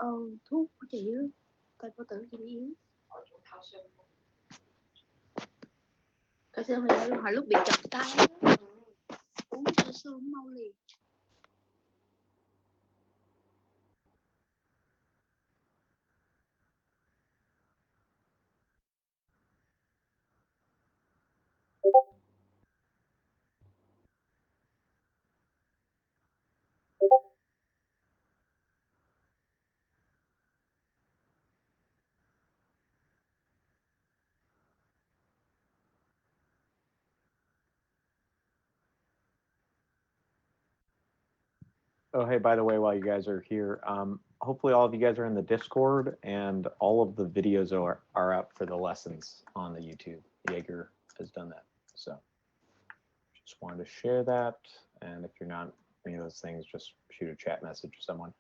Thuốc của chị cây bao tử chị bị yếu. Cao sơ hồi lúc bị chật tay á, uống cao sơ mau liền. Oh, hey, by the way, while you guys are here, hopefully all of you guys are in the Discord and all of the videos are up for the lessons on the YouTube. Jaeger has done that. So just wanted to share that. And if you're not any of those things, just shoot a chat message to someone.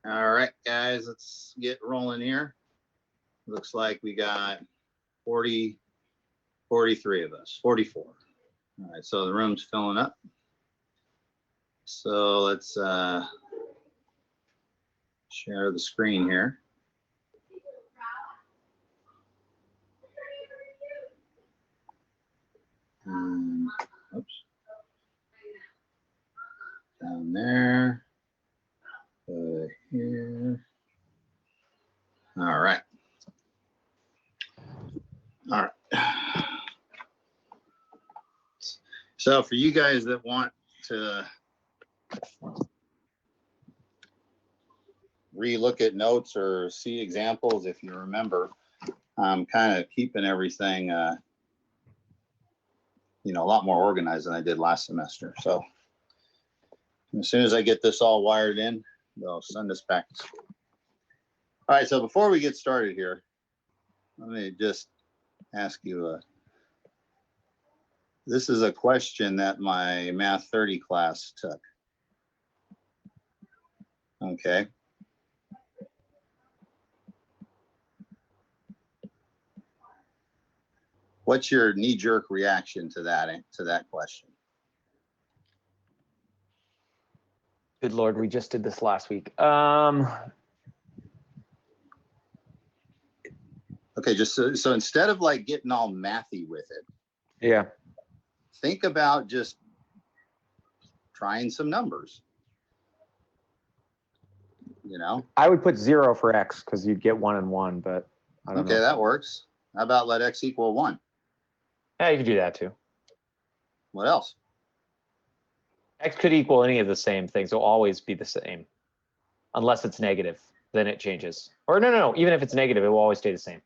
All right, guys, let's get rolling here. Looks like we got 43 of us, 44. All right, so the room's filling up. So let's share the screen here. Oops. Down there. Here. All right. All right. So for you guys that want to re-look at notes or see examples, if you remember, I'm kind of keeping everything, you know, a lot more organized than I did last semester. So as soon as I get this all wired in, they'll send us back to school. All right, so before we get started here, let me just ask you, this is a question that my Math 30 class took. Okay. What's your knee-jerk reaction to that question? Good Lord, we just did this last week. Okay, just so instead of like getting all mathy with it, Yeah. think about just trying some numbers. You know, I would put 0 for x because you'd get 1 and 1, but I don't know. Okay, that works. How about let x equal 1? Yeah, you could do that too. What else? X could equal any of the same things. It'll always be the same. Unless it's negative, then it changes. Or no. Even if it's negative, it will always stay the same.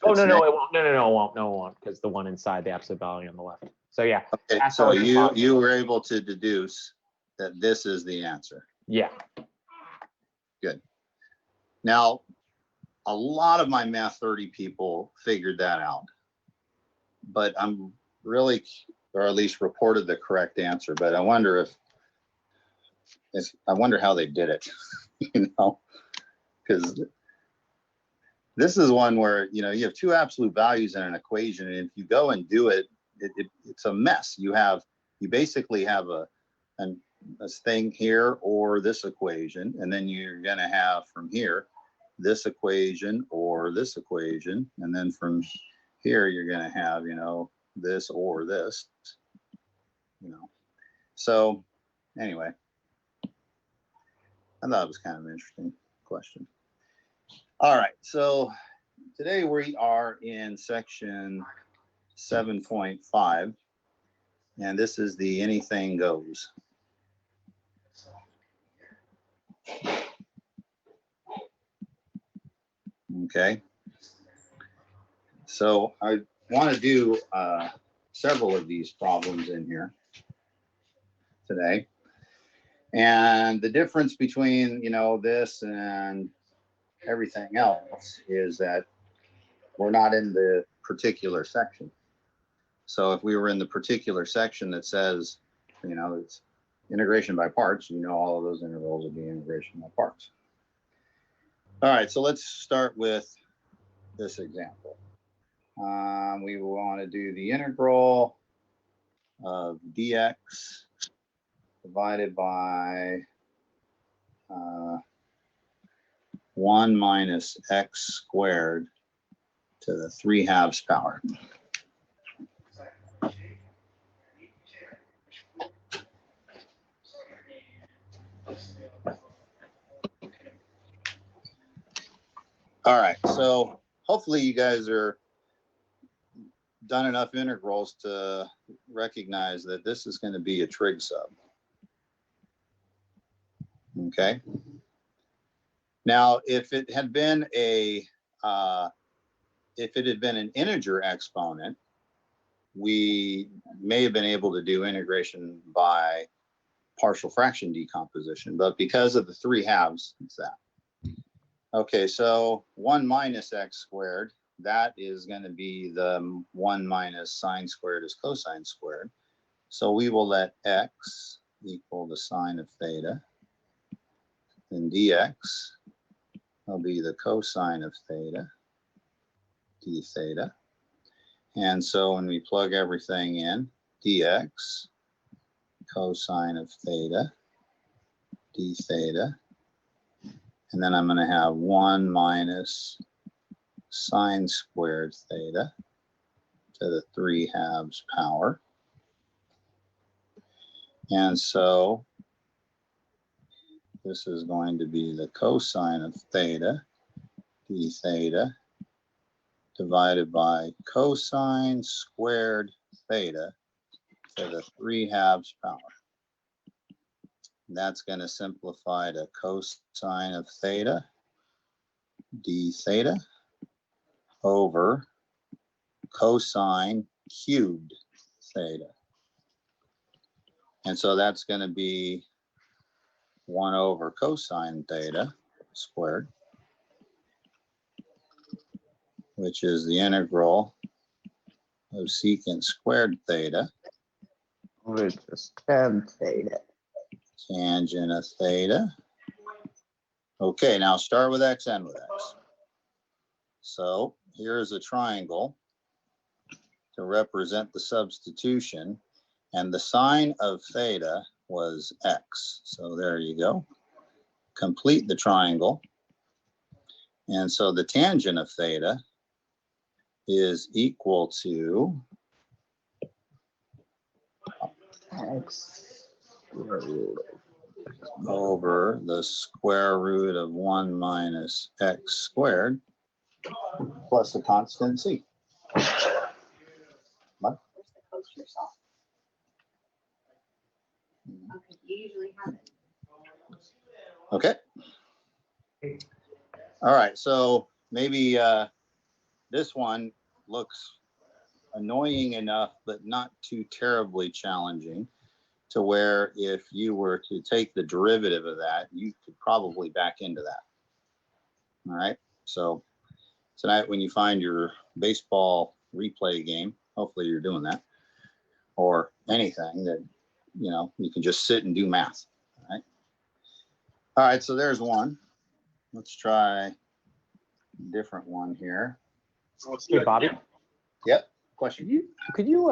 Oh, no, it won't. No, it won't, because the one inside the absolute value on the left. So yeah. Okay, so you were able to deduce that this is the answer. Yeah. Good. Now, a lot of my Math 30 people figured that out, but I'm really, or at least reported the correct answer. But I wonder I wonder how they did it, you know, because this is one where, you know, you have two absolute values in an equation, and if you go and do it, it's a mess. You basically have a thing here or this equation, and then you're going to have from here this equation or this equation, and then from here you're going to have, you know, this or this, you know. So anyway, I thought it was kind of an interesting question. All right, so today we are in section 7.5, and this is the anything goes. Okay, so I want to do several of these problems in here today. And the difference between, you know, this and everything else is that we're not in the particular section. So if we were in the particular section that says, you know, it's integration by parts, you know, all of those intervals would be integration by parts. All right, so let's start with this example. We want to do the integral of dx divided by 1 minus x squared to the 3/2 power. All right, so hopefully you guys are done enough integrals to recognize that this is going to be a trig sub. Okay. Now, if it had been an integer exponent, we may have been able to do integration by partial fraction decomposition, but because of the 3/2, it's that. Okay, so 1 minus x squared, that is going to be the 1 minus sine squared is cosine squared. So we will let x equal the sine of theta. Then dx will be the cosine of theta, d theta. And so when we plug everything in, dx, cosine of theta, d theta. And then I'm going to have 1 minus sine squared theta to the 3/2 power. And so this is going to be the cosine of theta, d theta, divided by cosine squared theta to the 3/2 power. That's going to simplify to cosine of theta, d theta, over cosine cubed theta. And so that's going to be 1 over cosine theta squared, which is the integral of secant squared theta, Which is tan theta. tangent of theta. Okay, now start with x, end with x. So here's a triangle to represent the substitution, and the sine of theta was x. So there you go. Complete the triangle. And so the tangent of theta is equal to X square root over the square root of 1 minus x squared plus the constant c. What? Okay. All right, so maybe this one looks annoying enough, but not too terribly challenging, to where if you were to take the derivative of that, you could probably back into that. All right, so tonight when you find your baseball replay game, hopefully you're doing that, or anything that, you know, you can just sit and do math. All right, so there's one. Let's try a different one here. Hey, Bobby, Yep, question. could you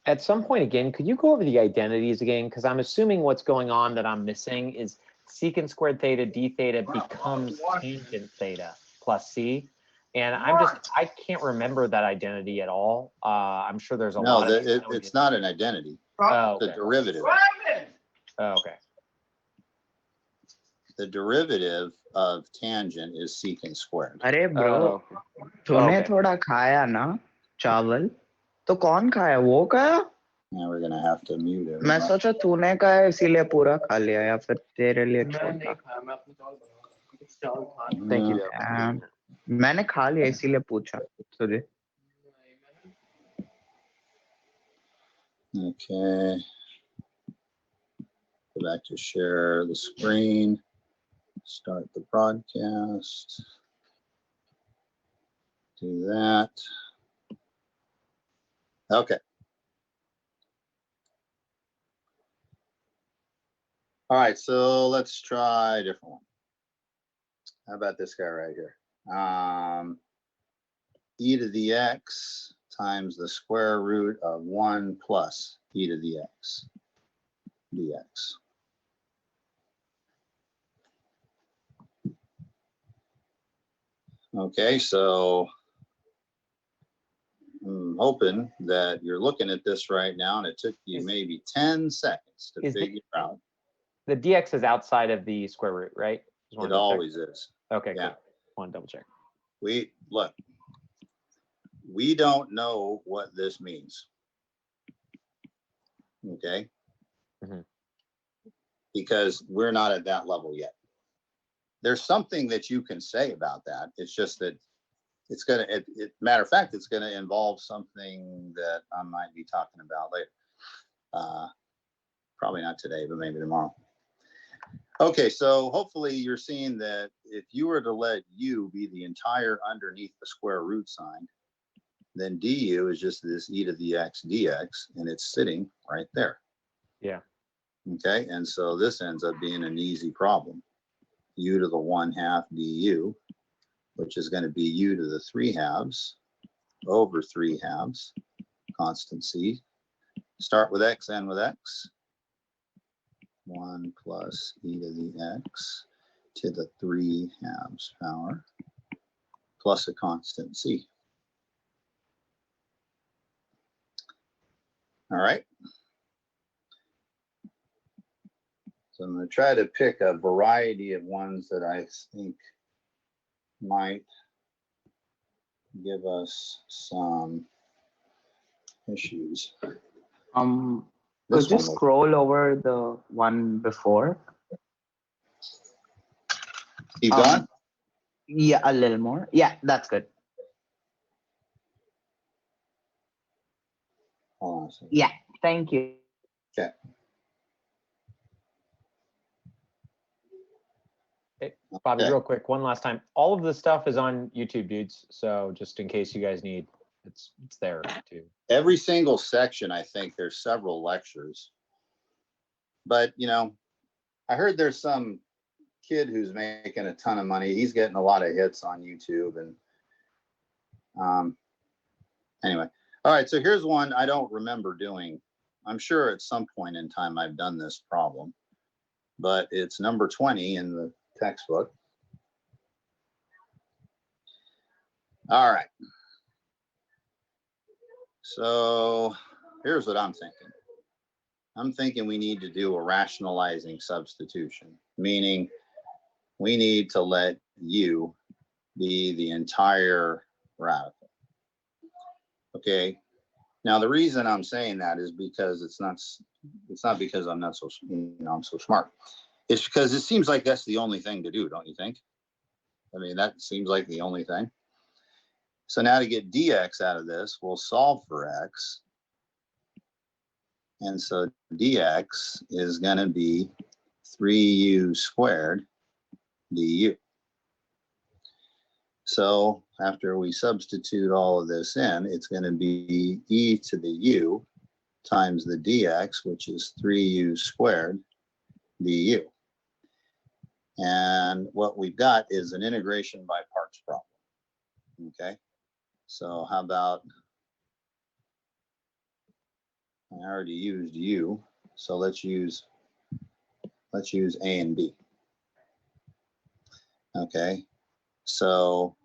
at some point again, could you go over the identities again? Because I'm assuming what's going on that I'm missing is secant squared theta d theta becomes tangent theta plus c. And I can't remember that identity at all. I'm sure there's a lot of it's not an identity. Oh, The okay. derivative. Oh, okay. The derivative of tangent is secant squared. अरे bro, तूने थोड़ा खाया ना चावल, तो कौन खाया? वो खाया? Now we're gonna have to mute it. मैं सोचा तूने खाया इसीलिए पूरा खा लिया या फिर तेरे लिए छोटा? Thank you though. मैंने खा लिया इसीलिए पूछा तुझे. Okay. Go back to share the screen. Start the broadcast. Do that. Okay. All right, so let's try a different one. How about this guy right here? E to the x times the square root of 1 plus e to the x dx. Okay, so I'm hoping that you're looking at this right now and it took you maybe 10 seconds to figure out. The dx is outside of the square root, right? It always is. Okay, yeah. Cool. Want to double check. We don't know what this means. Okay. Mm-hmm. Because we're not at that level yet. There's something that you can say about that. It's just that it's going to, matter of fact, it's going to involve something that I might be talking about later. Probably not today, but maybe tomorrow. Okay, so hopefully you're seeing that if you were to let u be the entire underneath the square root sign, then du is just this e to the x dx, and it's sitting right there. Yeah. Okay, and so this ends up being an easy problem. U to the 1/2 du, which is going to be u to the 3/2 over 3/2, constant c. Start with x, end with x. 1 plus e to the x to the 3/2 power plus a constant c. All right. So I'm going to try to pick a variety of ones that I think might give us some issues. Just scroll over the one before. Keep going? Yeah, a little more. Yeah, that's good. Hold on a second. Yeah, thank you. Okay. Hey, Bobby, real quick, one last time. All of the stuff is on YouTube, dudes. So just in case you guys need, it's there too. Every single section, I think there's several lectures. But, you know, I heard there's some kid who's making a ton of money. He's getting a lot of hits on YouTube. And anyway, all right, so here's one I don't remember doing. I'm sure at some point in time I've done this problem, but it's number 20 in the textbook. All right. So here's what I'm thinking. I'm thinking we need to do a rationalizing substitution, meaning we need to let u be the entire radical. Okay. Now the reason I'm saying that is because it's not because I'm not so, I'm so smart. It's because it seems like that's the only thing to do, don't you think? I mean, that seems like the only thing. So now to get dx out of this, we'll solve for x. And so dx is going to be 3u squared du. So after we substitute all of this in, it's going to be e to the u times the dx, which is 3u squared du. And what we've got is an integration by parts problem. Okay, so how about, I already used u, so let's use a and b. Okay, so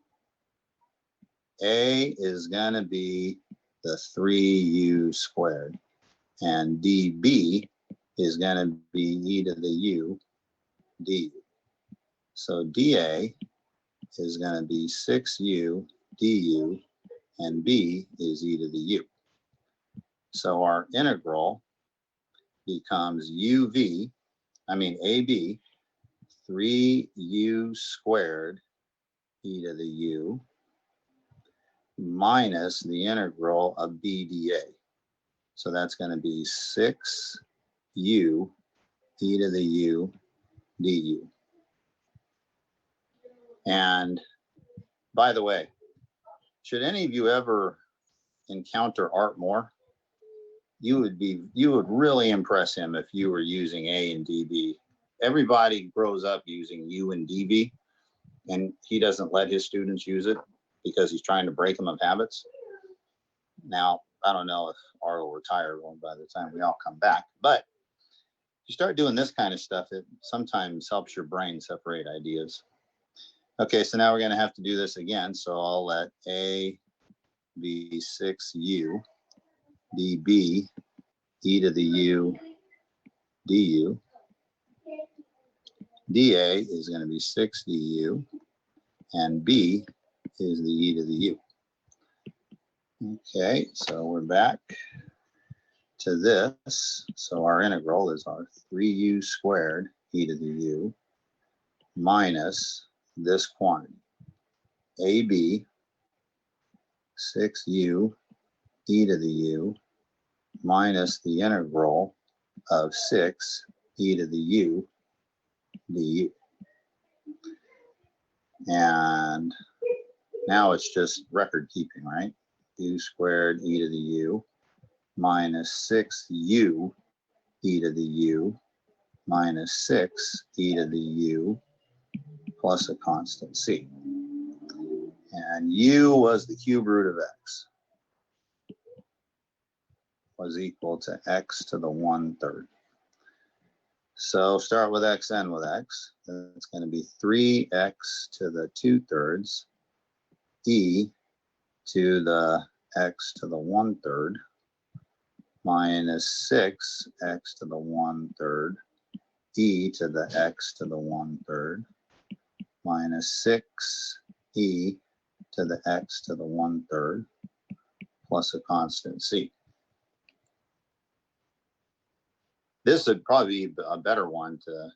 A is going to be the 3u squared, and dB is going to be e to the u du. So dA is going to be 6u du, and b is e to the u. So our integral becomes AB, 3u squared e to the u minus the integral of BDA. So that's going to be 6u e to the u du. And by the way, should any of you ever encounter Art Moore, you would really impress him if you were using A and DB. Everybody grows up using U and DB, and he doesn't let his students use it because he's trying to break them of habits. Now, I don't know if Art will retire by the time we all come back, but if you start doing this kind of stuff, it sometimes helps your brain separate ideas. Okay, so now we're going to have to do this again. So I'll let A be 6u, dB, e to the u du. dA is going to be 6 du, and b is the e to the u. Okay, so we're back to this. So our integral is our 3u squared e to the u minus this quantity, AB, 6u e to the u minus the integral of 6 e to the u du. And now it's just record keeping, right? U squared e to the u minus 6u e to the u minus 6 e to the u plus a constant c. And u was the cube root of x, was equal to x to the 1/3. So start with x, end with x. That's going to be 3x to the 2/3 e to the x to the 1/3 minus 6x to the 1/3 e to the x to the 1/3 minus 6e to the x to the 1/3 plus a constant c. This would probably be a better one to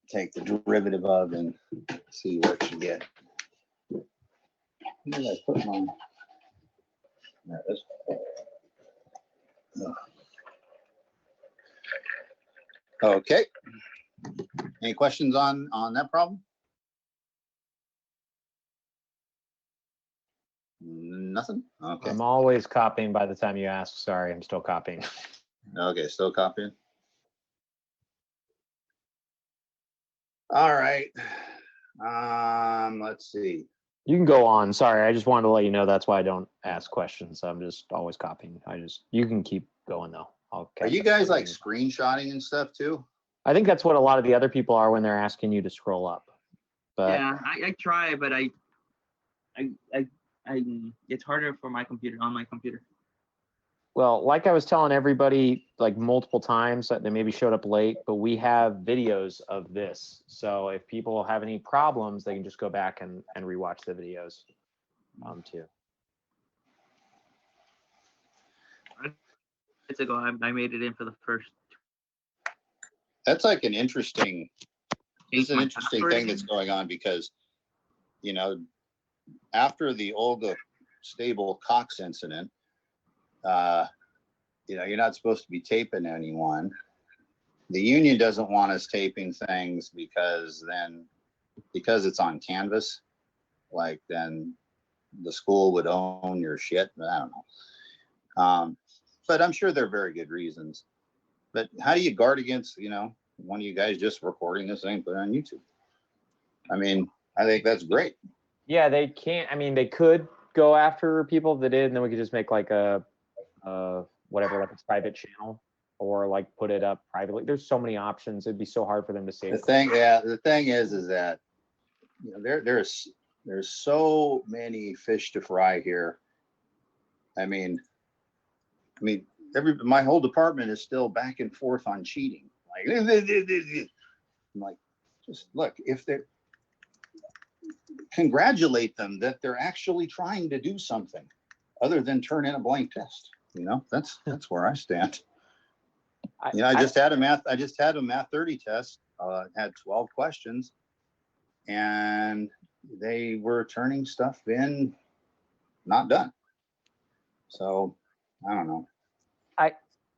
take the derivative of and see what you get. Where did I put mine? There it is. Okay. Any questions on that problem? Nothing? Okay. I'm always copying by the time you ask. Sorry, I'm still copying. Okay, still copying. All right. Let's see. You can go on. Sorry, I just wanted to let you know that's why I don't ask questions. I'm just always copying. You can keep going though. Are you guys like screenshotting and stuff too? I think that's what a lot of the other people are when they're asking you to scroll up. But yeah, I try, but I it's harder for my computer, on my computer. well, like I was telling everybody like multiple times that they maybe showed up late, but we have videos of this. So if people have any problems, they can just go back and rewatch the videos too. It's ago, I made it in for the first. That's like an interesting, it's an my interesting password thing again. that's going on because, you know, after the Olga Stable Cox incident, you know, you're not supposed to be taping anyone. The union doesn't want us taping things because it's on canvas, like then the school would own your shit. I don't know. But I'm sure there are very good reasons. But how do you guard against, you know, one of you guys just recording this thing, put it on YouTube? I mean, I think that's great. Yeah, they can't. I mean, they could go after people that did, and then we could just make like a whatever, like a private channel, or like put it up privately. There's so many options. It'd be so hard for them to save. The thing is that, you know, there's so many fish to fry here. I mean, my whole department is still back and forth on cheating. Like, I'm like, just look, if they're, congratulate them that they're actually trying to do something other than turn in a blank test. You know, that's where I stand. I just had a math 30 test, had 12 questions, and they were turning stuff in not done. So I don't know.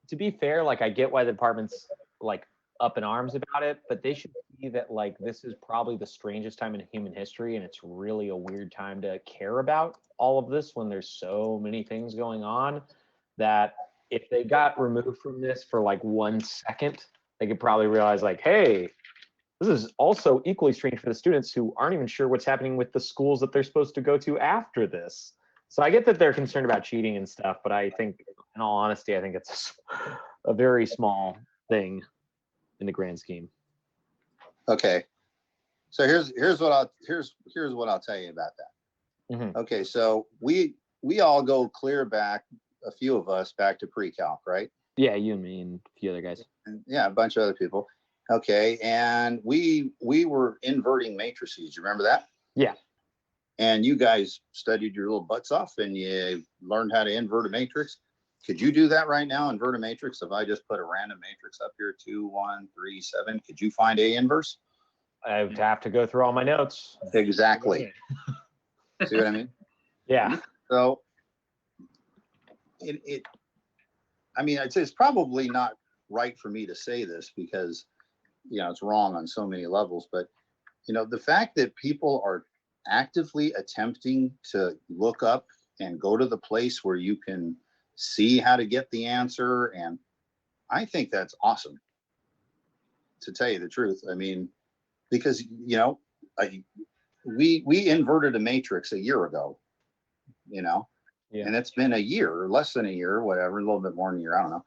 To be fair, like, I get why the department's like up in arms about it, but they should see that, like, this is probably the strangest time in human history, and it's really a weird time to care about all of this when there's so many things going on, that if they got removed from this for like 1 second, they could probably realize, like, hey, this is also equally strange for the students who aren't even sure what's happening with the schools that they're supposed to go to after this. So I get that they're concerned about cheating and stuff, but I think, in all honesty, I think it's a very small thing in the grand scheme. Okay, so here's what I'll tell you about that. Mm-hmm. Okay, so we all go clear back, a few of us, back to pre-calc, right? Yeah, you and me and a few other guys. And yeah, a bunch of other people. Okay, and we were inverting matrices. You remember that? Yeah. And you guys studied your little butts off and you learned how to invert a matrix. Could you do that right now? Invert a matrix. If I just put a random matrix up here, 2, 1, 3, 7, could you find A inverse? I would have to go through all my notes. Exactly. See what I mean? Yeah. So I'd say it's probably not right for me to say this because, it's wrong on so many levels, but the fact that people are actively attempting to look up and go to the place where you can see how to get the answer, and I think that's awesome, to tell you the truth. I mean, because we inverted a matrix a year ago, Yeah. And it's been a year, less than a year, whatever, a little bit more than a year, I don't know,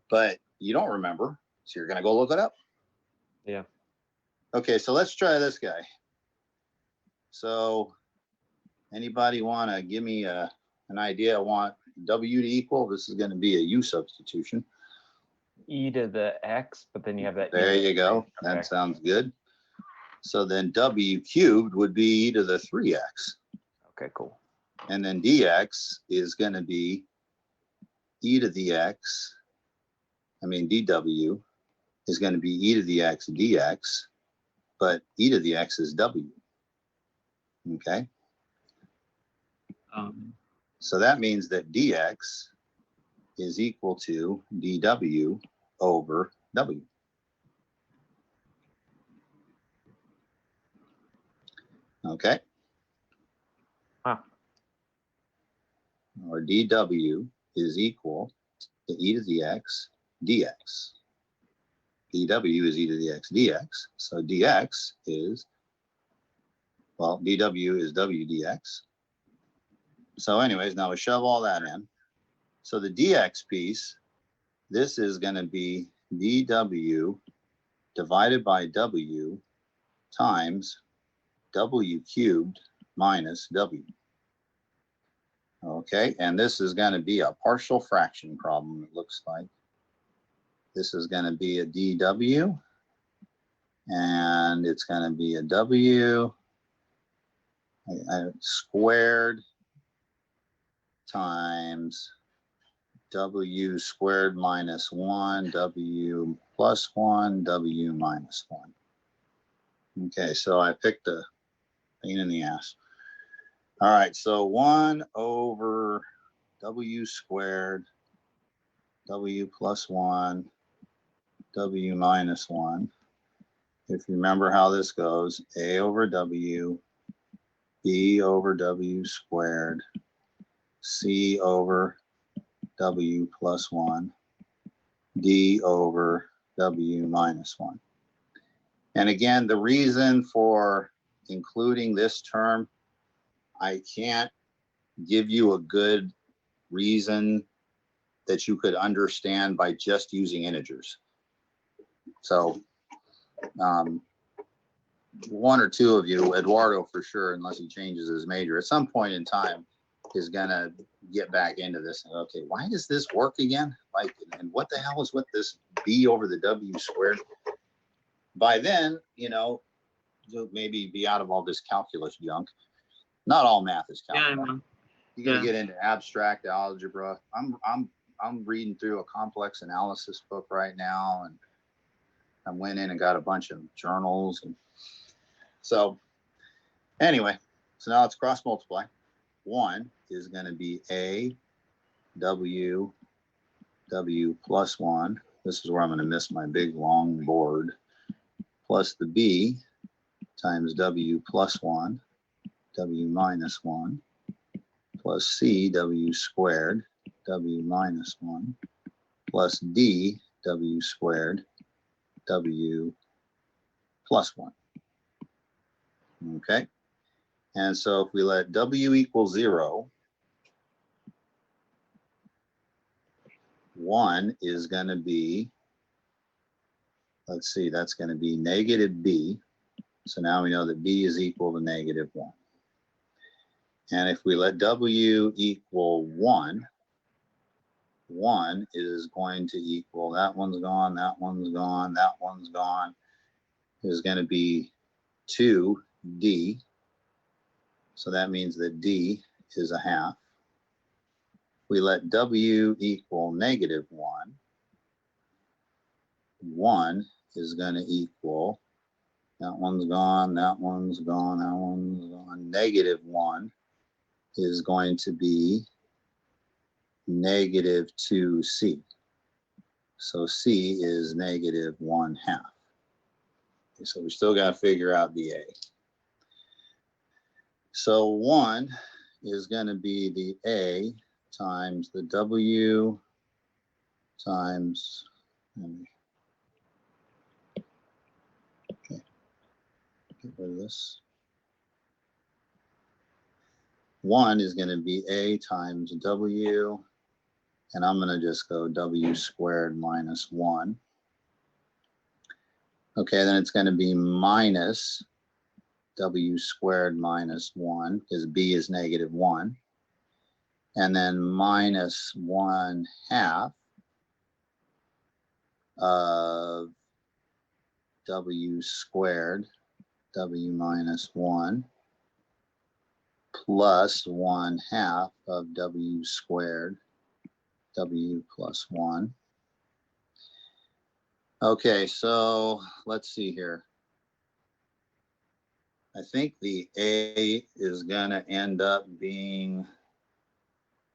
but you don't remember, so you're gonna go look it up. Yeah. Okay, so let's try this guy. So anybody want to give me an idea? I want W to equal. This is going to be a U substitution. E to the X, but then you have that. There you go. That sounds good. So then W cubed would be E to the 3X. Okay, cool. And then DX is going to be E to the X. DW is going to be E to the X DX, but E to the X is W. Okay. So that means that dx is equal to dw over w. Okay. Huh. Or dw is equal to e to the x dx. dw is e to the x dx. So dx is, well, dw is w dx. So anyways, now we shove all that in. So the dx piece, this is going to be dw divided by w times w cubed minus w. Okay, and this is going to be a partial fraction problem, it looks like. This is going to be a dw, and it's going to be a w squared times w squared minus 1, w plus 1, w minus 1. Okay, so I picked a pain in the ass. All right, so 1 over w squared, w plus 1, w minus 1. If you remember how this goes, a over w, b over w squared, c over w plus 1, d over w minus 1. And again, the reason for including this term, I can't give you a good reason that you could understand by just using integers. So one or two of you, Eduardo for sure, unless he changes his major, at some point in time is gonna get back into this. And, okay, why does this work again? Like, and what the hell is with this B over the W squared? By then, you know, you'll maybe be out of all this calculus junk. Not all math is calculus. Yeah, You gotta get into abstract algebra. I'm reading through a complex analysis book right now, and I went in and got a bunch of journals, and so anyway, so now let's cross multiply. 1 is going to be A W plus 1. This is where I'm going to miss my big long board. Plus the B times W plus 1, W minus 1, plus C W squared, W minus 1, plus D W squared, W plus 1. Okay. And so if we let W equal 0, 1 is going to be, let's see, that's going to be negative B. So now we know that B is equal to negative 1. And if we let W equal 1, 1 is going to equal, that one's gone, that one's gone, that one's gone, is going to be 2D. So that means that D is a half. We let W equal negative 1. 1 is going to equal, that one's gone, that one's gone, that one's gone. Negative 1 is going to be negative 2C. So C is negative 1/2. Okay, so we still got to figure out the A. So 1 is going to be the A times the W times, okay, get rid of this. 1 is going to be A times W, and I'm going to just go W squared minus 1. Okay, then it's going to be minus W squared minus 1, because B is negative 1. And then minus 1/2 of W squared, W minus 1, plus 1/2 of W squared, W plus 1. Okay, so let's see here. I think the A is going to end up being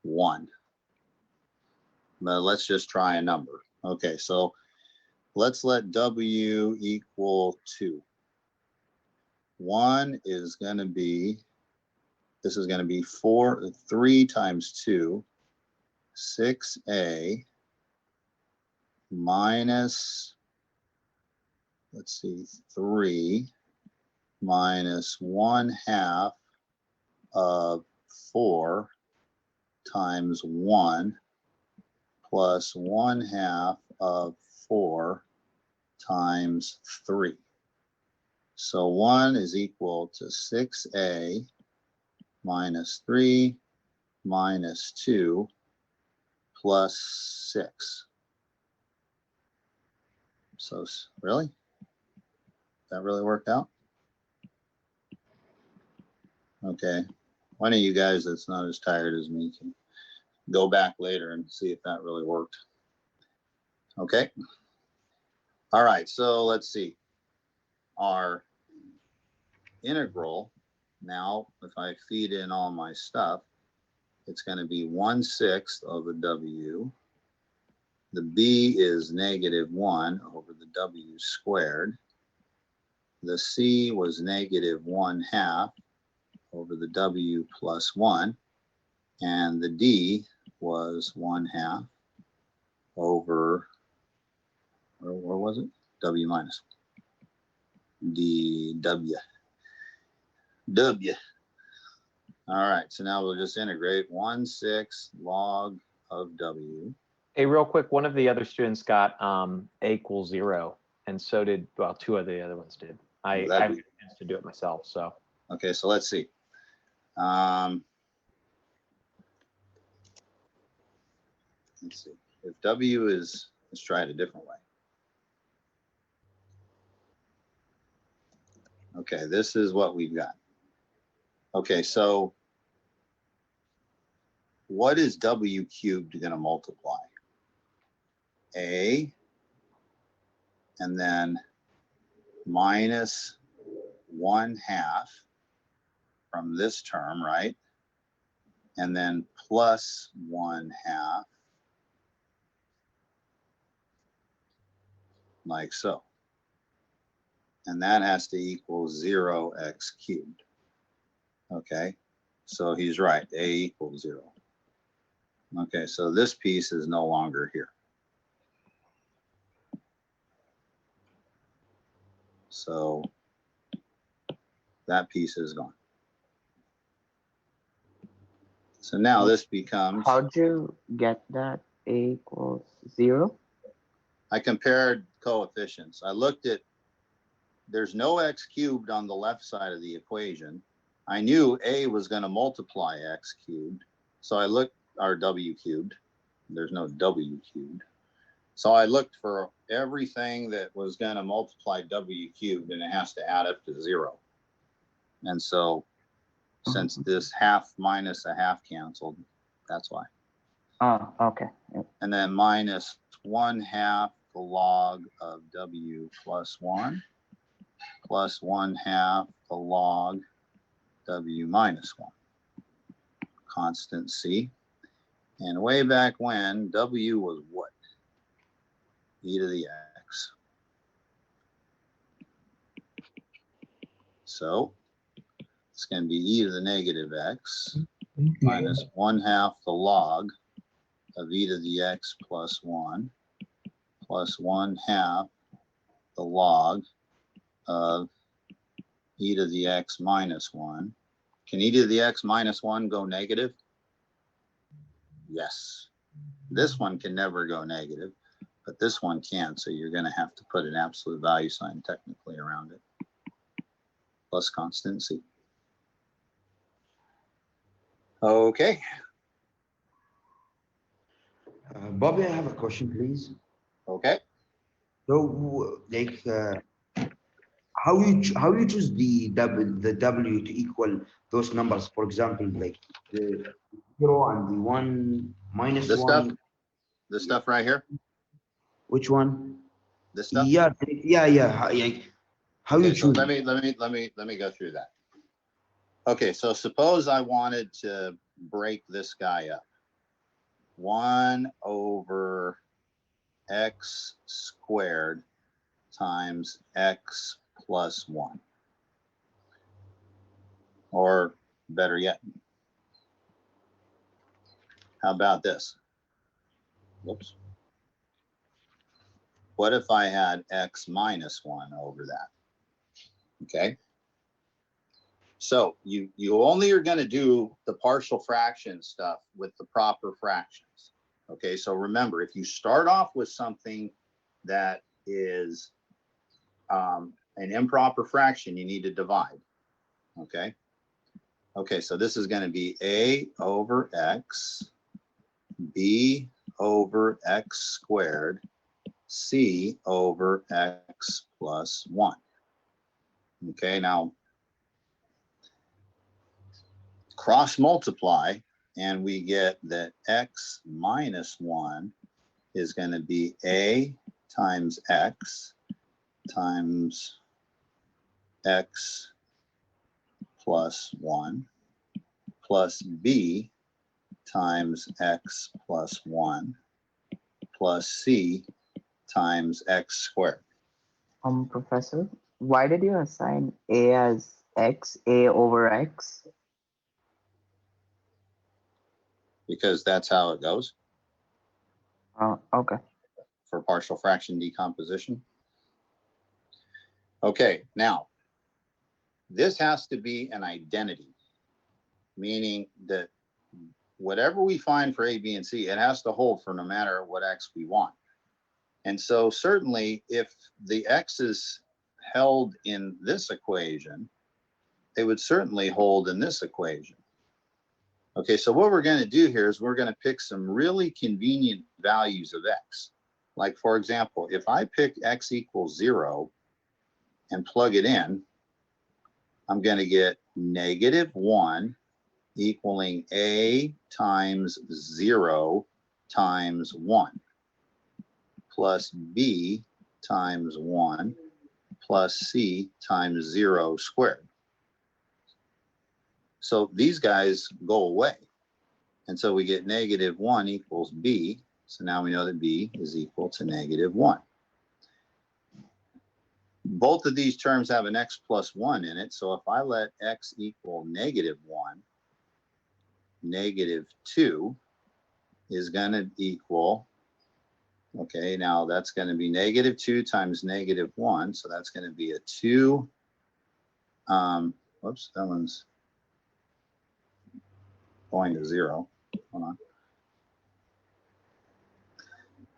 1. But let's just try a number. Okay, so let's let W equal 2. 1 is going to be, this is going to be 3 times 2, 6A minus, let's see, 3 minus 1/2 of 4 times 1 plus 1/2 of 4 times 3. So 1 is equal to 6A minus 3 minus 2 plus 6. So really? That really worked out? Okay. One of you guys that's not as tired as me can go back later and see if that really worked. Okay. All right. So let's see. Our integral, now if I feed in all my stuff, it's going to be 1/6 of the W. The B is negative 1 over the W squared. The C was negative 1/2 over the W plus 1. And the D was 1/2 over, where was it? W minus D, W. W. All right, so now we'll just integrate 1/6 log of W. Hey, real quick, one of the other students got A equals 0, and so did, well, 2 of the other ones did. I chance to do it myself. So Okay, so let's see. Let's see. If W is, let's try it a different way. Okay, this is what we've got. Okay, so what is W cubed going to multiply? A, and then minus 1/2 from this term, right? And then plus 1/2, like so. And that has to equal 0x cubed. Okay, so he's right, A equals 0. Okay, so this piece is no longer here. So that piece is gone. So now this becomes, How'd you get that A equals 0? I compared coefficients. I looked at, there's no x cubed on the left side of the equation. I knew A was going to multiply x cubed. So I looked, or W cubed. There's no W cubed. So I looked for everything that was going to multiply W cubed, and it has to add up to 0. And so since this 1/2 minus 1/2 canceled, that's why. Oh, okay. Yep. And then minus 1/2 the log of W plus 1 plus 1/2 the log W minus 1. Constant C. And way back when, W was what? E to the x. So it's going to be e to the negative x minus 1/2 the log of e to the x plus 1 plus 1/2 the log of e to the x minus 1. Can e to the x minus 1 go negative? Yes. This one can never go negative, but this one can, so you're going to have to put an absolute value sign technically around it, plus constant C. Okay. Bobby, I have a question, please. Okay. So, like, how you choose the W to equal those numbers? For example, like the 0 and the 1 minus This 1. stuff, this stuff right here. Which one? This stuff. Yeah. How Okay, you so choose? let me go through that. Okay, so suppose I wanted to break this guy up. 1 over x squared times x plus 1. Or better yet, how about this? Whoops. What if I had x minus 1 over that? Okay. So you only are going to do the partial fraction stuff with the proper fractions. Okay, so remember, if you start off with something that is an improper fraction, you need to divide. Okay. Okay, so this is going to be a over x, b over x squared, c over x plus 1. Okay, now cross multiply, and we get that x minus 1 is going to be a times x plus 1 plus b times x plus 1 plus c times x squared. Professor, why did you assign A as x, A over x? Because that's how it goes Okay. for partial fraction decomposition. Okay, now this has to be an identity, meaning that whatever we find for A, B, and C, it has to hold for no matter what x we want. And so certainly if the x's held in this equation, they would certainly hold in this equation. Okay, so what we're going to do here is we're going to pick some really convenient values of x. Like, for example, if I pick x equals 0 and plug it in, I'm going to get -1 equaling a times 0 times 1 plus b times 1 plus c times 0 squared. So these guys go away. And so we get -1 equals b. So now we know that b is equal to -1. Both of these terms have an x plus 1 in it. So if I let x equal -1, -2 is going to equal, okay, now that's going to be -2 times -1. So that's going to be a 2. Whoops, that one's going to 0. Hold on.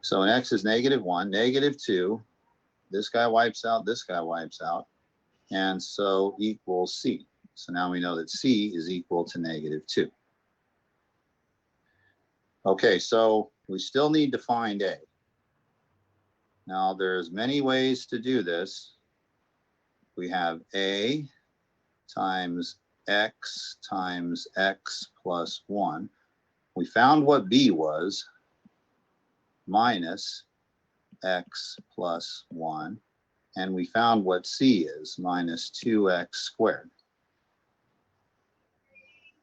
So an x is -1, -2. This guy wipes out, this guy wipes out. And so equals c. So now we know that c is equal to -2. Okay, so we still need to find a. Now there's many ways to do this. We have a times x plus 1. We found what b was, minus x plus 1. And we found what c is, minus 2x squared.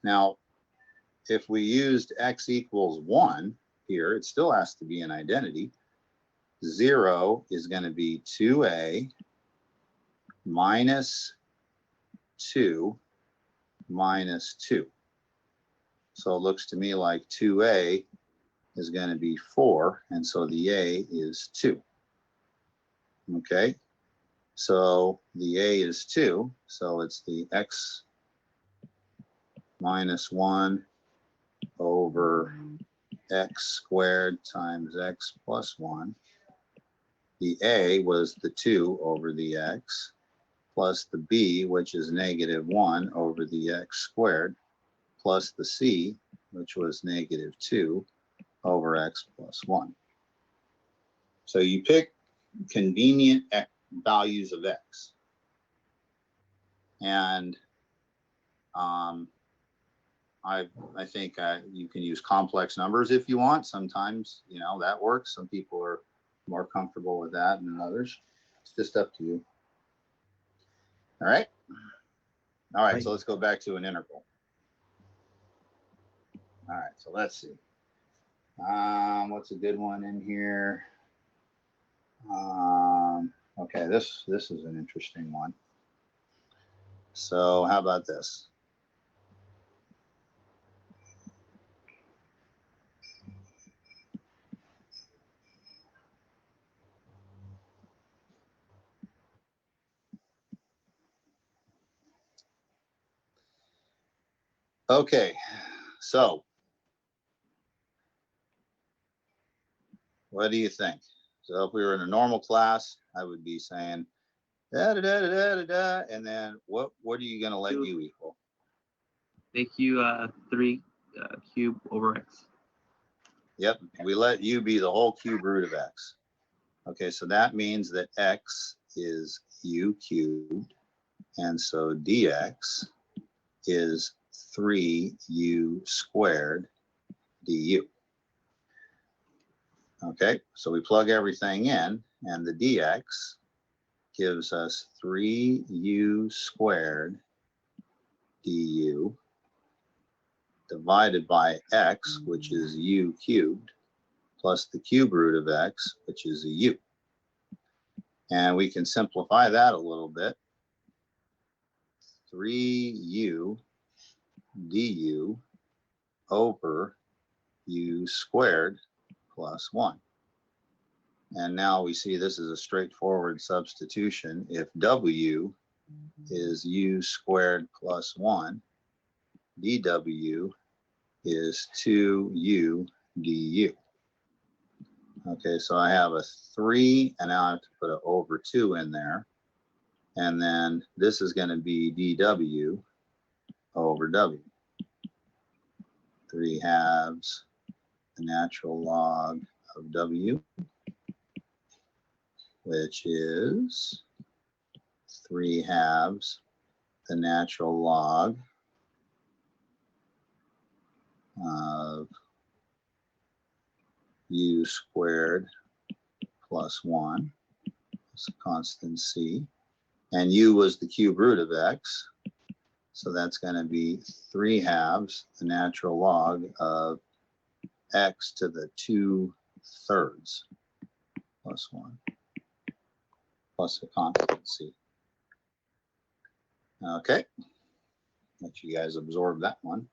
Now, if we used x equals 1 here, it still has to be an identity. 0 is going to be 2a minus 2 minus 2. So it looks to me like 2a is going to be 4, and so the a is 2. Okay, so the a is 2, so it's the x minus 1 over x squared times x plus 1. The a was the 2 over the x, plus the b, which is -1 over the x squared, plus the c, which was -2 over x plus 1. So you pick convenient values of x. And I think you can use complex numbers if you want. Sometimes, you know, that works. Some people are more comfortable with that than others. It's just up to you. All right. All right, so let's go back to an integral. All right, so let's see. What's a good one in here? Okay, this is an interesting one. So how about this? Okay, so what do you think? So if we were in a normal class, I would be saying da da da da da da, and then what are you going to let u equal? Make u 3 cube over x. Yep, we let u be the whole cube root of x. Okay, so that means that x is u cubed, and so dx is 3u squared du. Okay, so we plug everything in, and the dx gives us 3u squared du divided by x, which is u cubed, plus the cube root of x, which is a u. And we can simplify that a little bit. 3u du over u squared plus 1. And now we see this is a straightforward substitution. If w is u squared plus 1, dw is 2u du. Okay, so I have a 3, and now I have to put an over 2 in there. And then this is going to be dw over w. 3/2 the natural log of w, which is 3/2 the natural log of u squared plus 1, it's a constant c, and u was the cube root of x, so that's going to be 3/2 the natural log of x to the 2/3 plus 1 plus a constant c. Okay, let you guys absorb that one.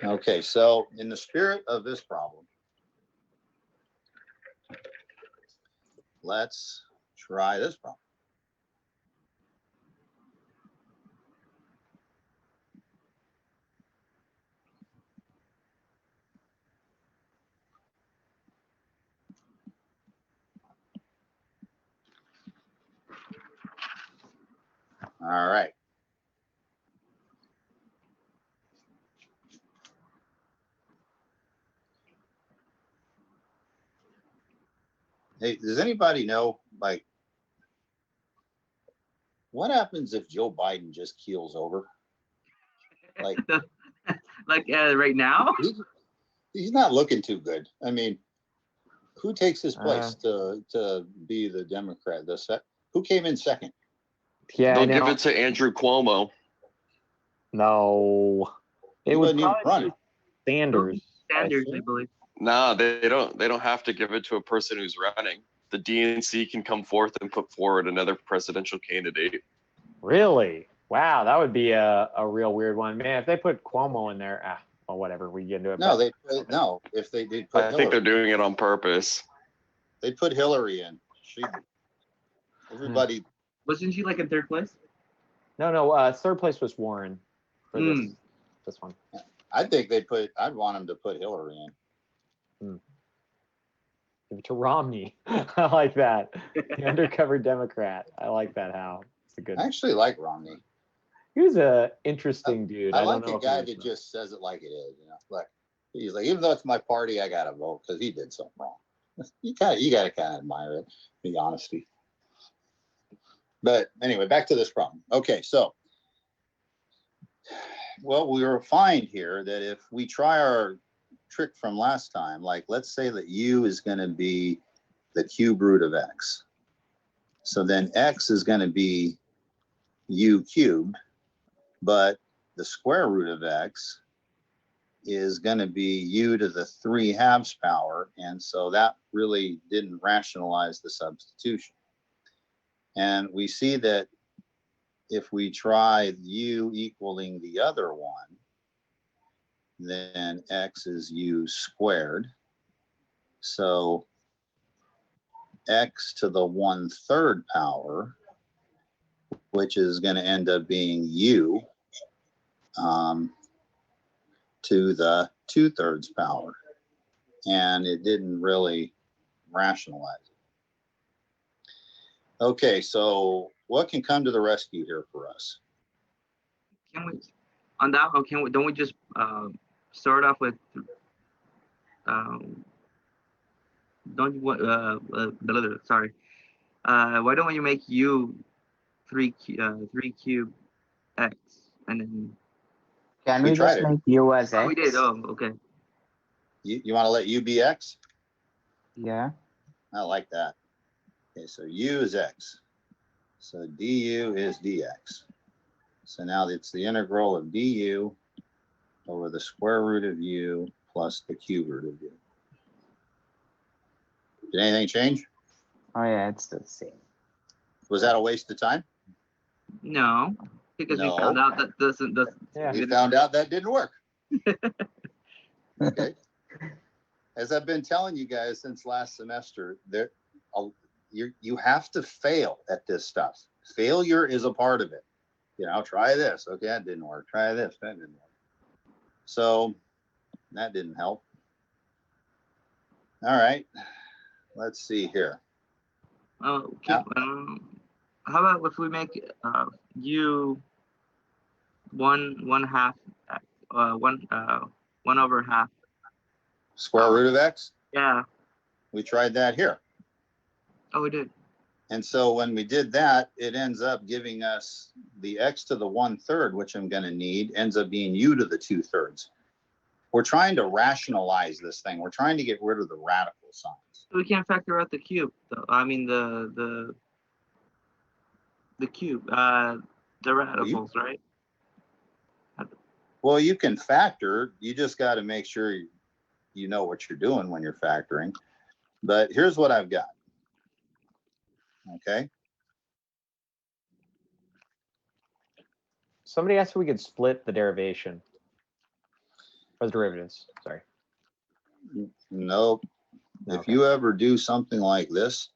Okay, so in the spirit of this problem, let's try this problem. All right. Hey, does anybody know, like, what happens if Joe Biden just keels over? Like, right now? he's not looking too good. I mean, who takes his place to be the Democrat? Who came in second? Yeah, They'll give it to Andrew Cuomo. No, it would probably be Sanders. Sanders, I believe. Nah, they don't have to give it to a person who's running. The DNC can come forth and put forward another presidential candidate. Really? Wow, that would be a real weird one, man. If they put Cuomo in there, well, whatever, we get into it. No, if they did put I think they're doing it on purpose. They put Hillary in. Everybody. Wasn't she like in third place? No. Third place was Warren for this one. I think I'd want them to put Hillary in. Give it to Romney. I like that. The undercover Democrat. I like that, Hal. It's a good. I actually like Romney. He was a interesting dude. I don't like know a guy that just says it like it is. You know, like he's like, even though it's my party, I gotta vote because he did something wrong. You gotta kind of admire it, the honesty. But anyway, back to this problem. Okay, so, well, we will find here that if we try our trick from last time, like let's say that u is going to be the cube root of x. So then x is going to be u cubed, but the square root of x is going to be u to the 3/2 power. And so that really didn't rationalize the substitution. And we see that if we try u equaling the other one, then x is u squared. So x to the 1/3 power, which is going to end up being u to the 2/3 power. And it didn't really rationalize it. Okay, so what can come to the rescue here for us? Can we, on that one, don't we just start off with, sorry. Why don't you make u 3 cube x, and then. Can we just make u as x? We did, okay. You want to let u be x? Yeah. I like that. Okay, so u is x. So du is dx. So now it's the integral of du over the square root of u plus the cube root of u. Did anything change? Oh yeah, it's the same. Was that a waste of time? No, because we found out that doesn't. Yeah. We found out that didn't work. Okay. As I've been telling you guys since last semester, you have to fail at this stuff. Failure is a part of it. You know, try this. Okay, that didn't work. Try this. That didn't work. So that didn't help. All right, let's see here. Okay. How about if we make u 1/2, 1/2. Square root of x? Yeah. We tried that here. Oh, we did. And so when we did that, it ends up giving us the x to the 1/3, which I'm going to need, ends up being u to the 2/3. We're trying to rationalize this thing. We're trying to get rid of the radical signs. We can't factor out the cube, though. I mean the cube, the radicals, right? Well, you can factor. You just got to make sure you know what you're doing when you're factoring. But here's what I've got. Okay. Somebody asked if we could split the derivation. Or the derivatives, sorry. Nope. If Okay. you ever do something like this,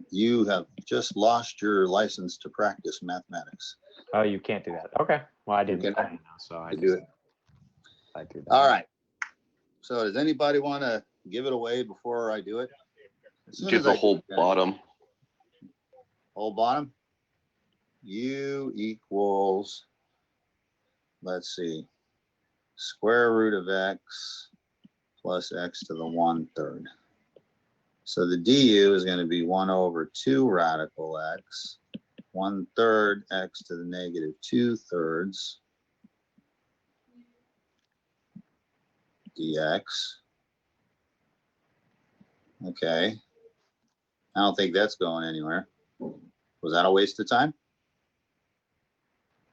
you have just lost your license to practice mathematics. Oh, you can't do that. Okay. Well, I didn't can- know, so I do it. I do that. All right. So does anybody want to give it away before I do it? As soon Get as the I do whole it, bottom. whole bottom. U equals, let's see, square root of x plus x to the 1/3. So the du is going to be 1/2 radical x, 1/3 x to the negative 2/3 dx. Okay. I don't think that's going anywhere. Was that a waste of time?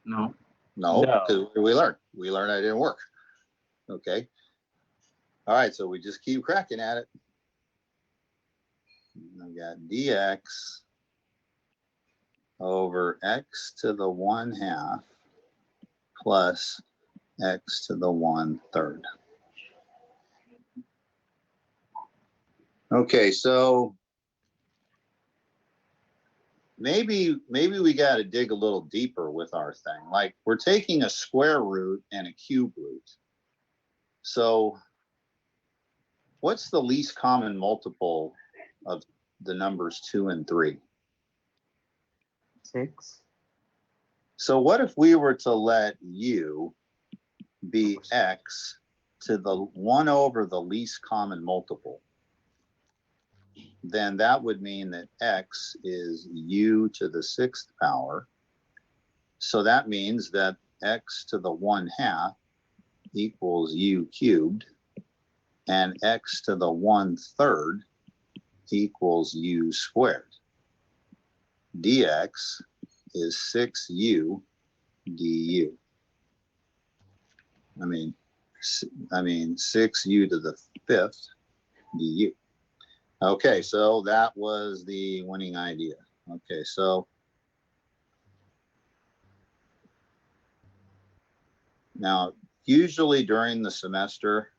No. No, No. because we learned that it didn't work. Okay. All right, so we just keep cracking at it. I've got dx over x to the 1/2 plus x to the 1/3. Okay, so maybe we got to dig a little deeper with our thing. Like we're taking a square root and a cube root. So what's the least common multiple of the numbers 2 and 3? 6. So what if we were to let u be x to the 1/, the least common multiple? Then that would mean that x is u to the 6th power. So that means that x to the 1/2 equals u cubed, and x to the 1/3 equals u squared. Dx is 6u du. I mean 6u to the 5th du. Okay, so that was the winning idea. Okay, so now usually during the semester,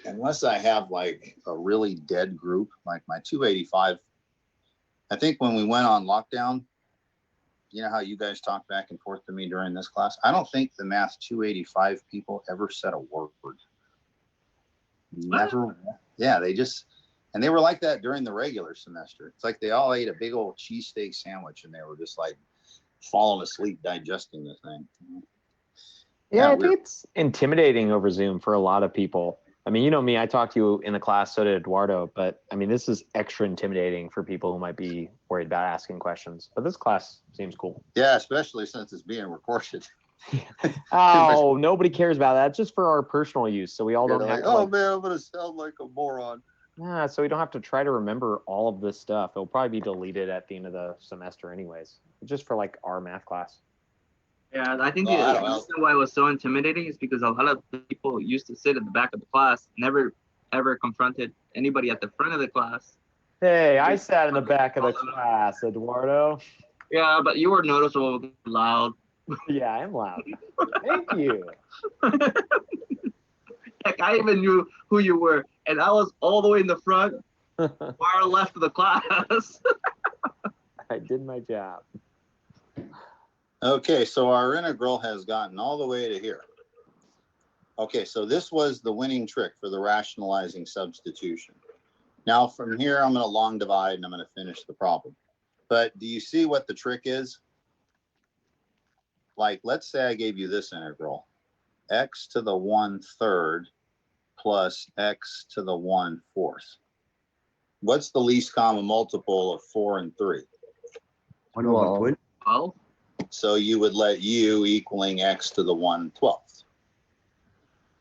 unless I have like a really dead group, like my 285, I think when we went on lockdown, you know how you guys talk back and forth to me during this class? I don't think the math 285 people ever said a word. Never. Yeah, and they were like that during the regular semester. It's like they all ate a big old cheesesteak sandwich and they were just like falling asleep digesting the thing. Yeah, I weird. think it's intimidating over Zoom for a lot of people. I mean, you know me, I talked to you in the class, so did Eduardo, but I mean, this is extra intimidating for people who might be worried about asking questions. But this class seems cool. Yeah, especially since it's being recorded. Oh, nobody cares about that. It's just for our personal use, so we all They're don't have like, to. oh man, I'm gonna sound like a moron. Yeah, so we don't have to try to remember all of this stuff. It'll probably be deleted at the end of the semester anyways, just for like our math class. Yeah, I think Well, I the don't know. reason why it was so intimidating is because a lot of people used to sit in the back of the class, never ever confronted anybody at the front of the class. Hey, I sat in the back of the class, Eduardo. Yeah, but you were noticeable loud. Yeah, I'm loud. Thank you. Heck, I even knew who you were, and I was all the way in the front, far left of the class. I did my job. Okay, so our integral has gotten all the way to here. Okay, so this was the winning trick for the rationalizing substitution. Now from here, I'm going to long divide and I'm going to finish the problem. But do you see what the trick is? Like, let's say I gave you this integral, x to the 1/3 plus x to the 1/4. What's the least common multiple of 4 and 3? 1 over 12. 12. So you would let u equaling x to the 1/12.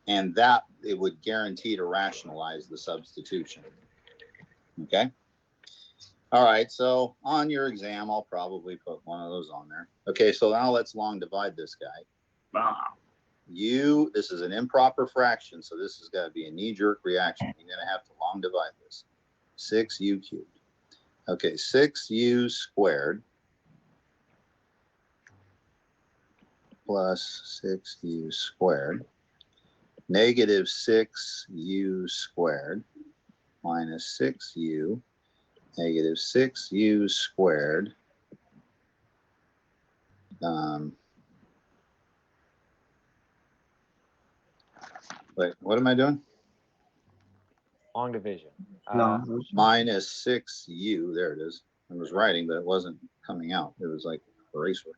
And that, it would guarantee to rationalize the substitution. Okay. All right. So on your exam, I'll probably put one of those on there. Okay. So now let's long divide this guy. Wow. This is an improper fraction. So this has got to be a knee-jerk reaction. You're going to have to long divide this. 6u cubed. Okay. 6u squared plus 6u squared, negative 6u squared minus 6u, negative 6u squared, wait, what am I doing? Long division. Minus 6u, there it is. I was writing, but it wasn't coming out. It was like eraser.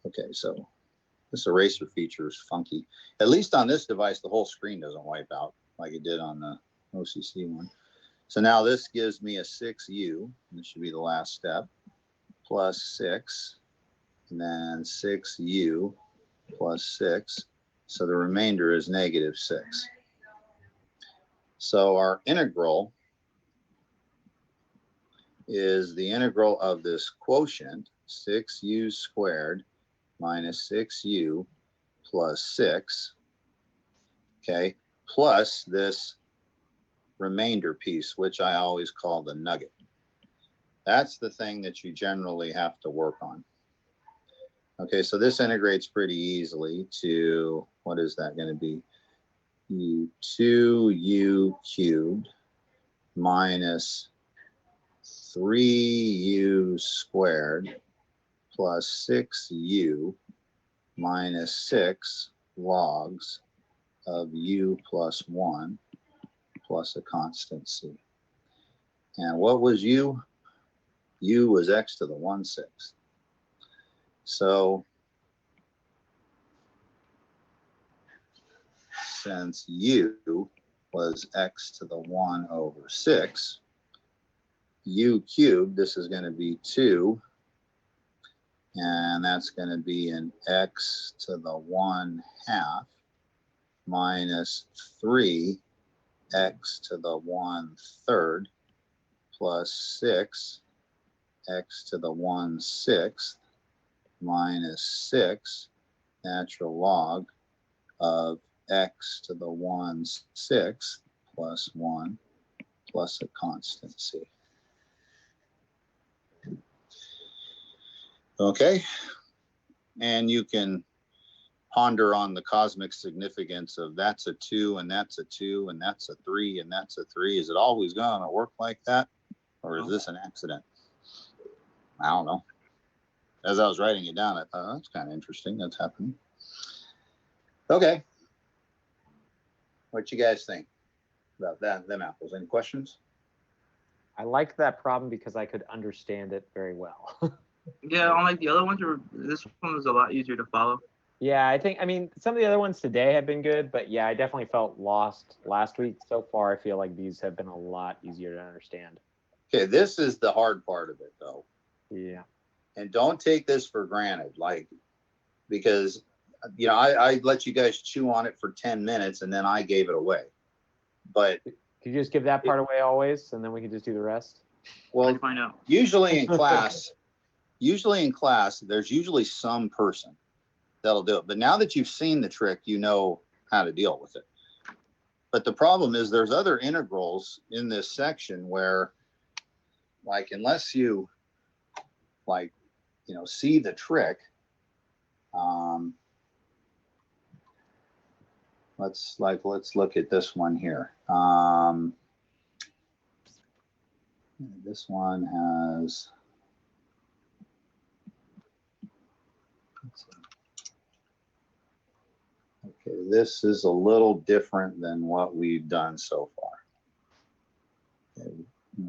Okay, so this eraser feature is funky. At least on this device, the whole screen doesn't wipe out like it did on the OCC one. So now this gives me a 6u, this should be the last step, plus 6, and then 6u plus 6. So the remainder is negative 6. So our integral is the integral of this quotient, 6u squared minus 6u plus 6, okay, plus this remainder piece, which I always call the nugget. That's the thing that you generally have to work on. Okay, so this integrates pretty easily to, what is that going to be? 2u cubed minus 3u squared plus 6u minus 6 logs of u plus 1 plus a constant c. And what was u? U was x to the 1/6. So since u was x to the 1/6, u cubed, this is going to be 2, and that's going to be an x to the 1/2 minus 3 x to the 1/3 plus 6 x to the 1/6 minus 6 natural log of x to the 1/6 plus 1 plus a constant c. Okay, and you can ponder on the cosmic significance of that's a 2 and that's a 2 and that's a 3 and that's a 3. Is it always going to work like that, or is this an accident? I don't know. As I was writing it down, I thought, oh, that's kind of interesting. That's happening. Okay. What you guys think about that? Them apples. Any questions? I liked that problem because I could understand it very well. Yeah, unlike the other ones, this one was a lot easier to follow. Yeah, I mean, some of the other ones today have been good, but yeah, I definitely felt lost last week. So far, I feel like these have been a lot easier to understand. Okay, this is the hard part of it, though. Yeah. And don't take this for granted, like, because, you know, I let you guys chew on it for 10 minutes and then I gave it away. But could you just give that part away always, and then we can just do the rest? well, Find out. usually in class, there's usually some person that'll do it. But now that you've seen the trick, you know how to deal with it. But the problem is there's other integrals in this section where, like, unless you, like, you know, see the trick, let's look at this one here. This one has Okay, this is a little different than what we've done so far. Okay,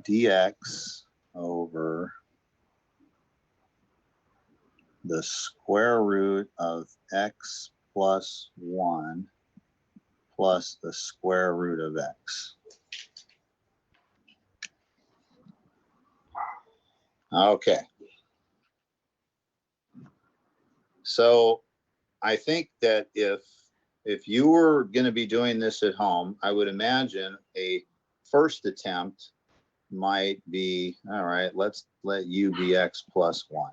dx over the square root of x plus 1 plus the square root of x. Okay. So I think that if you were going to be doing this at home, I would imagine a first attempt might be, all right, let's let u be x plus 1.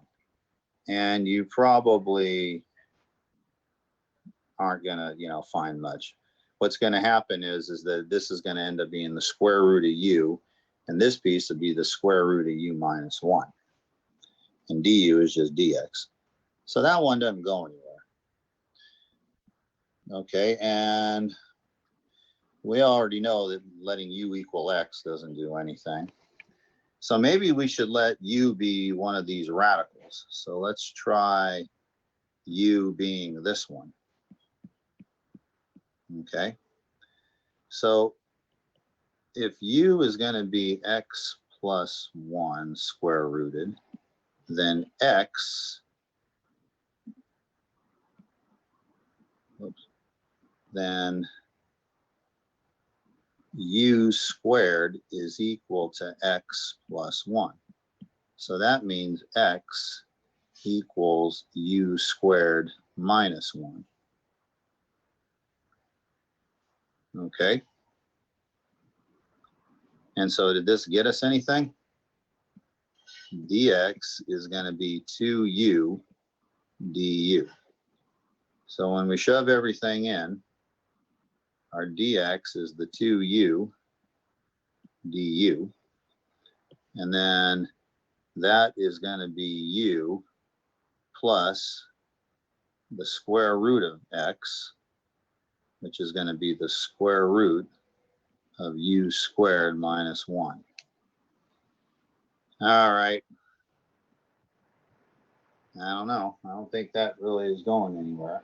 And you probably aren't going to, you know, find much. What's going to happen is that this is going to end up being the square root of u, and this piece would be the square root of u minus 1. And du is just dx. So that one doesn't go anywhere. Okay, and we already know that letting u equal x doesn't do anything. So maybe we should let u be one of these radicals. So let's try u being this one. Okay, so if u is going to be x plus 1 square rooted, then x, then u squared is equal to x plus 1. So that means x equals u squared minus 1. Okay. And so did this get us anything? Dx is going to be 2u du. So when we shove everything in, our dx is the 2u du. And then that is going to be u plus the square root of x, which is going to be the square root of u squared minus 1. All right. I don't know. I don't think that really is going anywhere.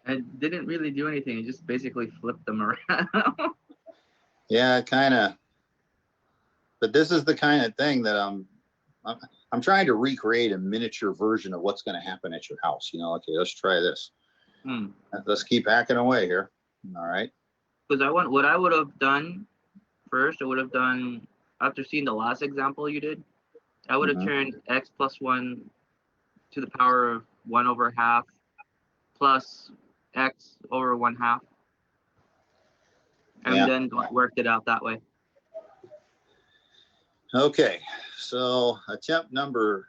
It didn't really do anything. It just basically flipped them around. Yeah, kind of. But this is the kind of thing that I'm trying to recreate a miniature version of what's going to happen at your house. You know, okay, let's try this. Let's keep hacking away here. All right. Because what I would have done first, I would have done, after seeing the last example you did, I would have turned x plus 1 to the power of 1 over half plus x over 1/2. And then worked it out that way. Okay, so attempt number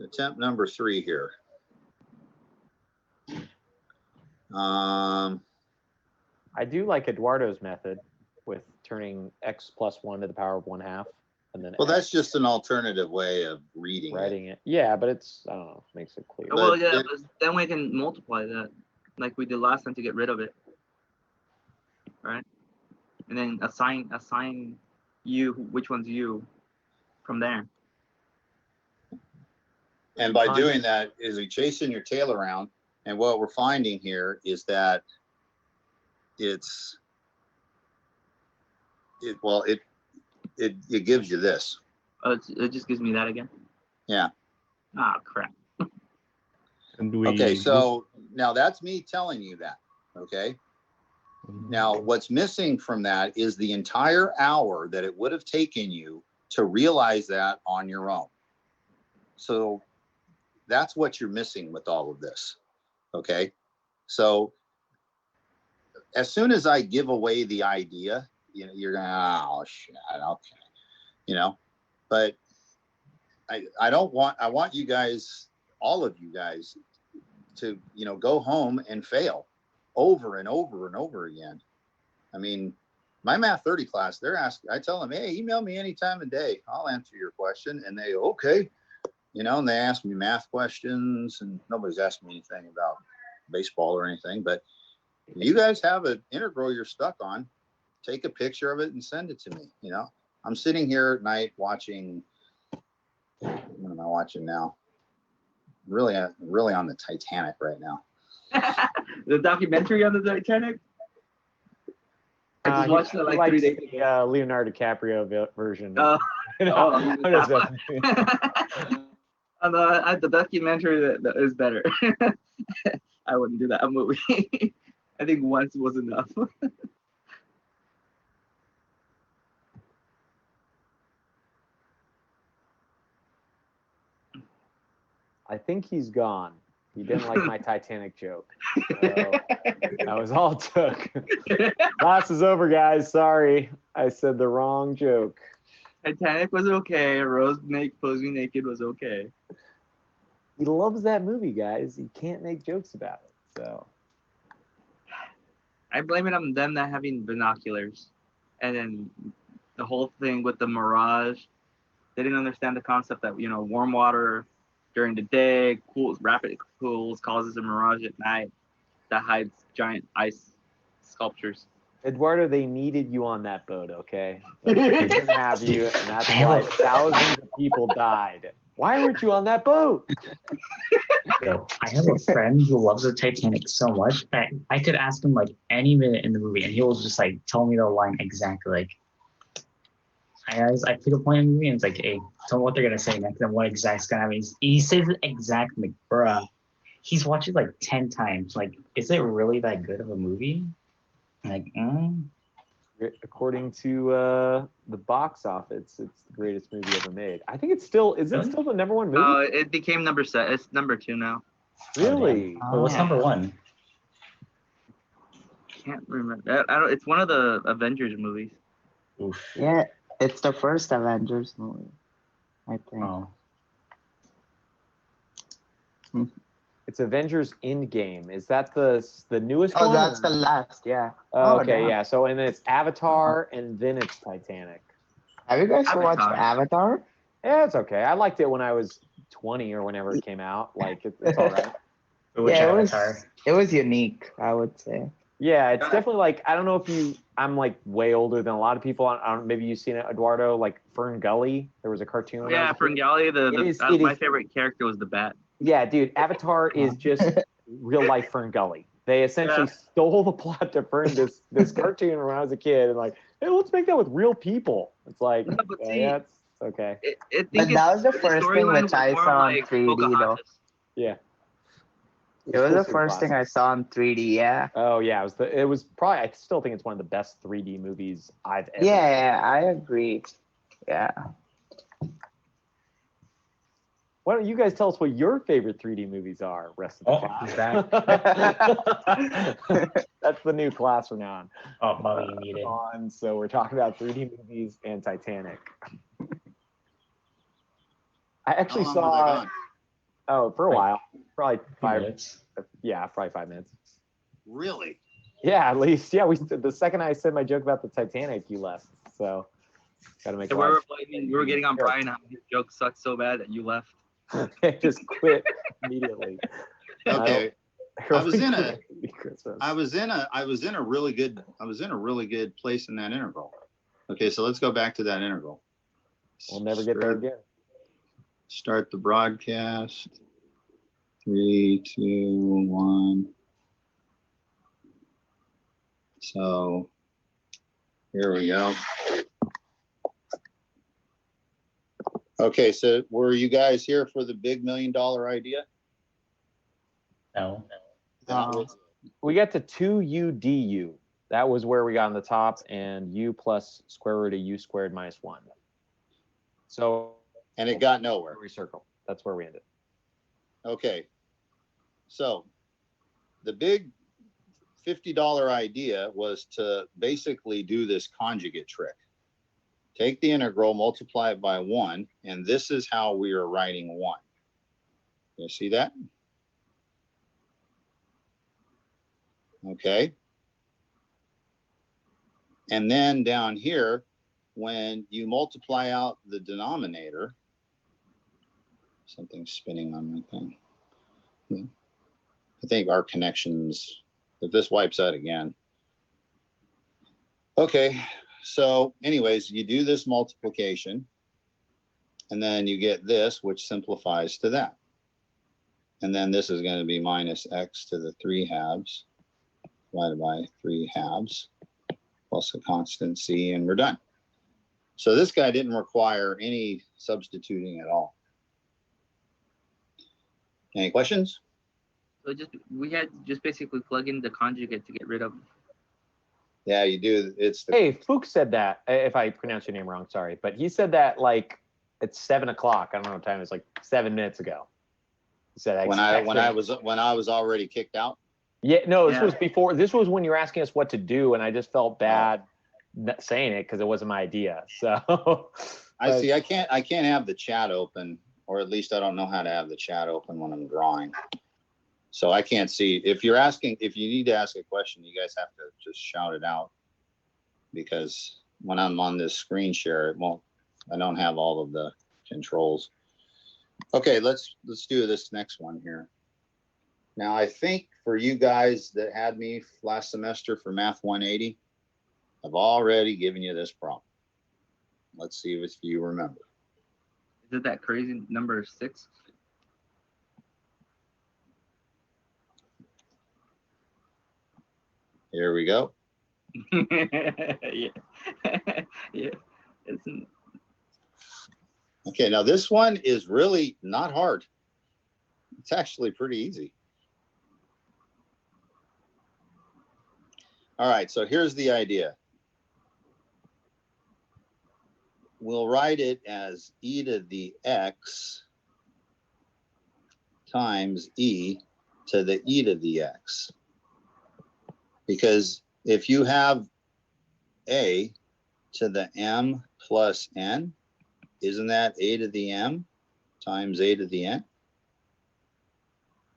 3 here. I do like Eduardo's method with turning x plus 1 to the power of 1/2, and then Well, that's just an alternative way of writing it. Yeah, but it's, I don't know, makes it clear. Well, yeah, but then we can multiply that like we did last time to get rid of it, right? And then assign u, which one's u, from there. And by doing that, is we chasing your tail around, and what we're finding here is that it gives you this. Oh, it just gives me that again? Yeah. Ah, crap. Okay, so now that's me telling you that, okay? Now, what's missing from that is the entire hour that it would have taken you to realize that on your own. So that's what you're missing with all of this, okay? So as soon as I give away the idea, you know, you're going, oh, shit, okay, you know? But I want you guys, all of you guys, to, you know, go home and fail over and over and over again. I mean, my Math 30 class, they're asking, I tell them, hey, email me any time of day. I'll answer your question. And they, okay. You know, and they ask me math questions, and nobody's asked me anything about baseball or anything. But you guys have an integral you're stuck on, take a picture of it and send it to me. You know, I'm sitting here at night watching, what am I watching now? Really on the Titanic right now. The documentary on the Titanic? I just He- watched it he like likes 3 days ago. the Leonardo DiCaprio version. Oh. No, Oh, what is that? The documentary that is better. I wouldn't do that movie. I think once was enough. I think he's gone. He didn't like my Titanic joke. So that was all it took. Class is over, guys. Sorry. I said the wrong joke. Titanic was okay. Rose posing naked was okay. He loves that movie, guys. He can't make jokes about it. So I blame it on them not having binoculars. And then the whole thing with the mirage. They didn't understand the concept that, warm water during the day rapidly cools, causes a mirage at night that hides giant ice sculptures. Eduardo, they needed you on that boat, okay? They didn't have you, and that's why thousands of people died. Why weren't you on that boat? Yo, I have a friend who loves the Titanic so much that I could ask him like any minute in the movie, and he'll just like tell me the line exactly. Like, I pick a point in the movie, and it's like, hey, tell me what they're gonna say next, and what exact's gonna happen. He says it exactly, like, bruh. He's watched it like 10 times. Like, is it really that good of a movie? Like, According to the box office, it's the greatest movie ever made. I think it's still, is it still the number one movie? It became number 7. It's number 2 now. Really? Oh, what's number 1? Can't remember. I don't. It's one of the Avengers movies. Oof. Yeah, it's the first Avengers movie, I think. Oh. It's Avengers Endgame. Is that the newest Oh, one? that's the last, yeah. Oh, Oh, okay, damn. yeah. So, and then it's Avatar, and then it's Titanic. Have you guys Avatar. watched Avatar? Yeah, it's okay. I liked it when I was 20 or whenever it came out. Like, it's all right. Which Yeah, Avatar? it was unique, I would say. Yeah, it's definitely like, I don't know if I'm like way older than a lot of people. I don't, maybe you've seen it, Eduardo, like Fern Gully. There was a cartoon. when I Yeah, was a kid. Ferngully. It My is- favorite character was the bat. Yeah, dude, Avatar is just real life Fern Gully. They essentially stole the plot to Fern, this cartoon when I was a kid, and like, hey, let's make that with real people. It's like, No, but see, yeah, it's okay. But that was the first thing which I saw in 3D though. Yeah. It was the first thing I saw in 3D, yeah. Oh yeah, it was probably, I still think it's one of the best 3D movies I've ever seen. Yeah, I agree. Yeah. Why don't you guys tell us what your favorite 3D movies are, rest of the class? He's back. That's the new class from now on. Oh, Bobby, you need it. So we're talking about 3D movies and Titanic. I actually How long were they saw, gone? for a while, probably 5 minutes. Yeah, probably 5 minutes. Really? Yeah, at least. Yeah, the second I said my joke about the Titanic, you left. So gotta make So we were getting on Brian how his joke sucked so bad that you left. Just quit immediately. Okay. I was in a Christmas. I was in a really good place in that interval. Okay, so let's go back to that interval. We'll never get there again. Start the broadcast. 3, 2, 1. So here we go. Okay, so were you guys here for the big $1 million idea? No. We got to 2u du. That was where we got on the top, and u plus square root of u squared minus 1. So, And it got nowhere. we circle. That's where we ended. Okay. So the big $50 idea was to basically do this conjugate trick. Take the integral, multiply it by 1, and this is how we are writing 1. You see that? Okay. And then down here, when you multiply out the denominator, something's spinning on my thing. I think our connections, if this wipes out again. Okay, so anyways, you do this multiplication, and then you get this, which simplifies to that. And then this is going to be minus x to the 3 halves divided by 3 halves plus a constant c, and we're done. So this guy didn't require any substituting at all. Any questions? So we had just basically plug in the conjugate to get rid of. Yeah, you do. It's the, Hey, Fuchs said that, if I pronounced your name wrong, sorry, but he said that like at 7 o'clock. I don't know what time it was, like 7 minutes ago. He said when I was already kicked out. Yeah, no, this Yeah. was before. This was when you were asking us what to do, and I just felt bad saying it because it wasn't my idea. So I see. I can't have the chat open, or at least I don't know how to have the chat open when I'm drawing. So I can't see. If you need to ask a question, you guys have to just shout it out, because when I'm on this screen share, I don't have all of the controls. Okay, let's do this next one here. Now, I think for you guys that had me last semester for Math 180, I've already given you this problem. Let's see if you remember. Is it that crazy number 6? Here we go. Yeah. Yeah. Okay, now this one is really not hard. It's actually pretty easy. All right, so here's the idea. We'll write it as e to the x times e to the e to the x. Because if you have a to the m plus n, isn't that a to the m times a to the n?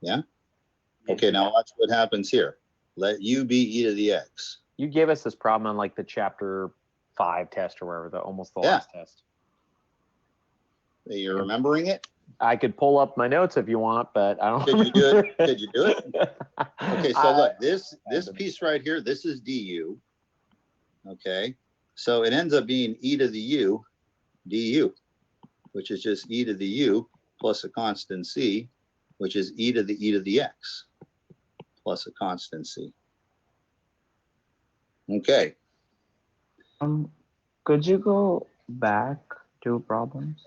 Yeah? Okay, now watch what happens here. Let u be e to the x. you gave us this problem on like the chapter 5 test or wherever, almost the last test. You're remembering it? I could pull up my notes if you want, but I don't. Could you do it? Could you do it? Okay, so look, this I piece right here, this is du. Okay, so it ends up being e to the u du, which is just e to the u plus a constant c, which is e to the x plus a constant c. Okay. Could you go back 2 problems?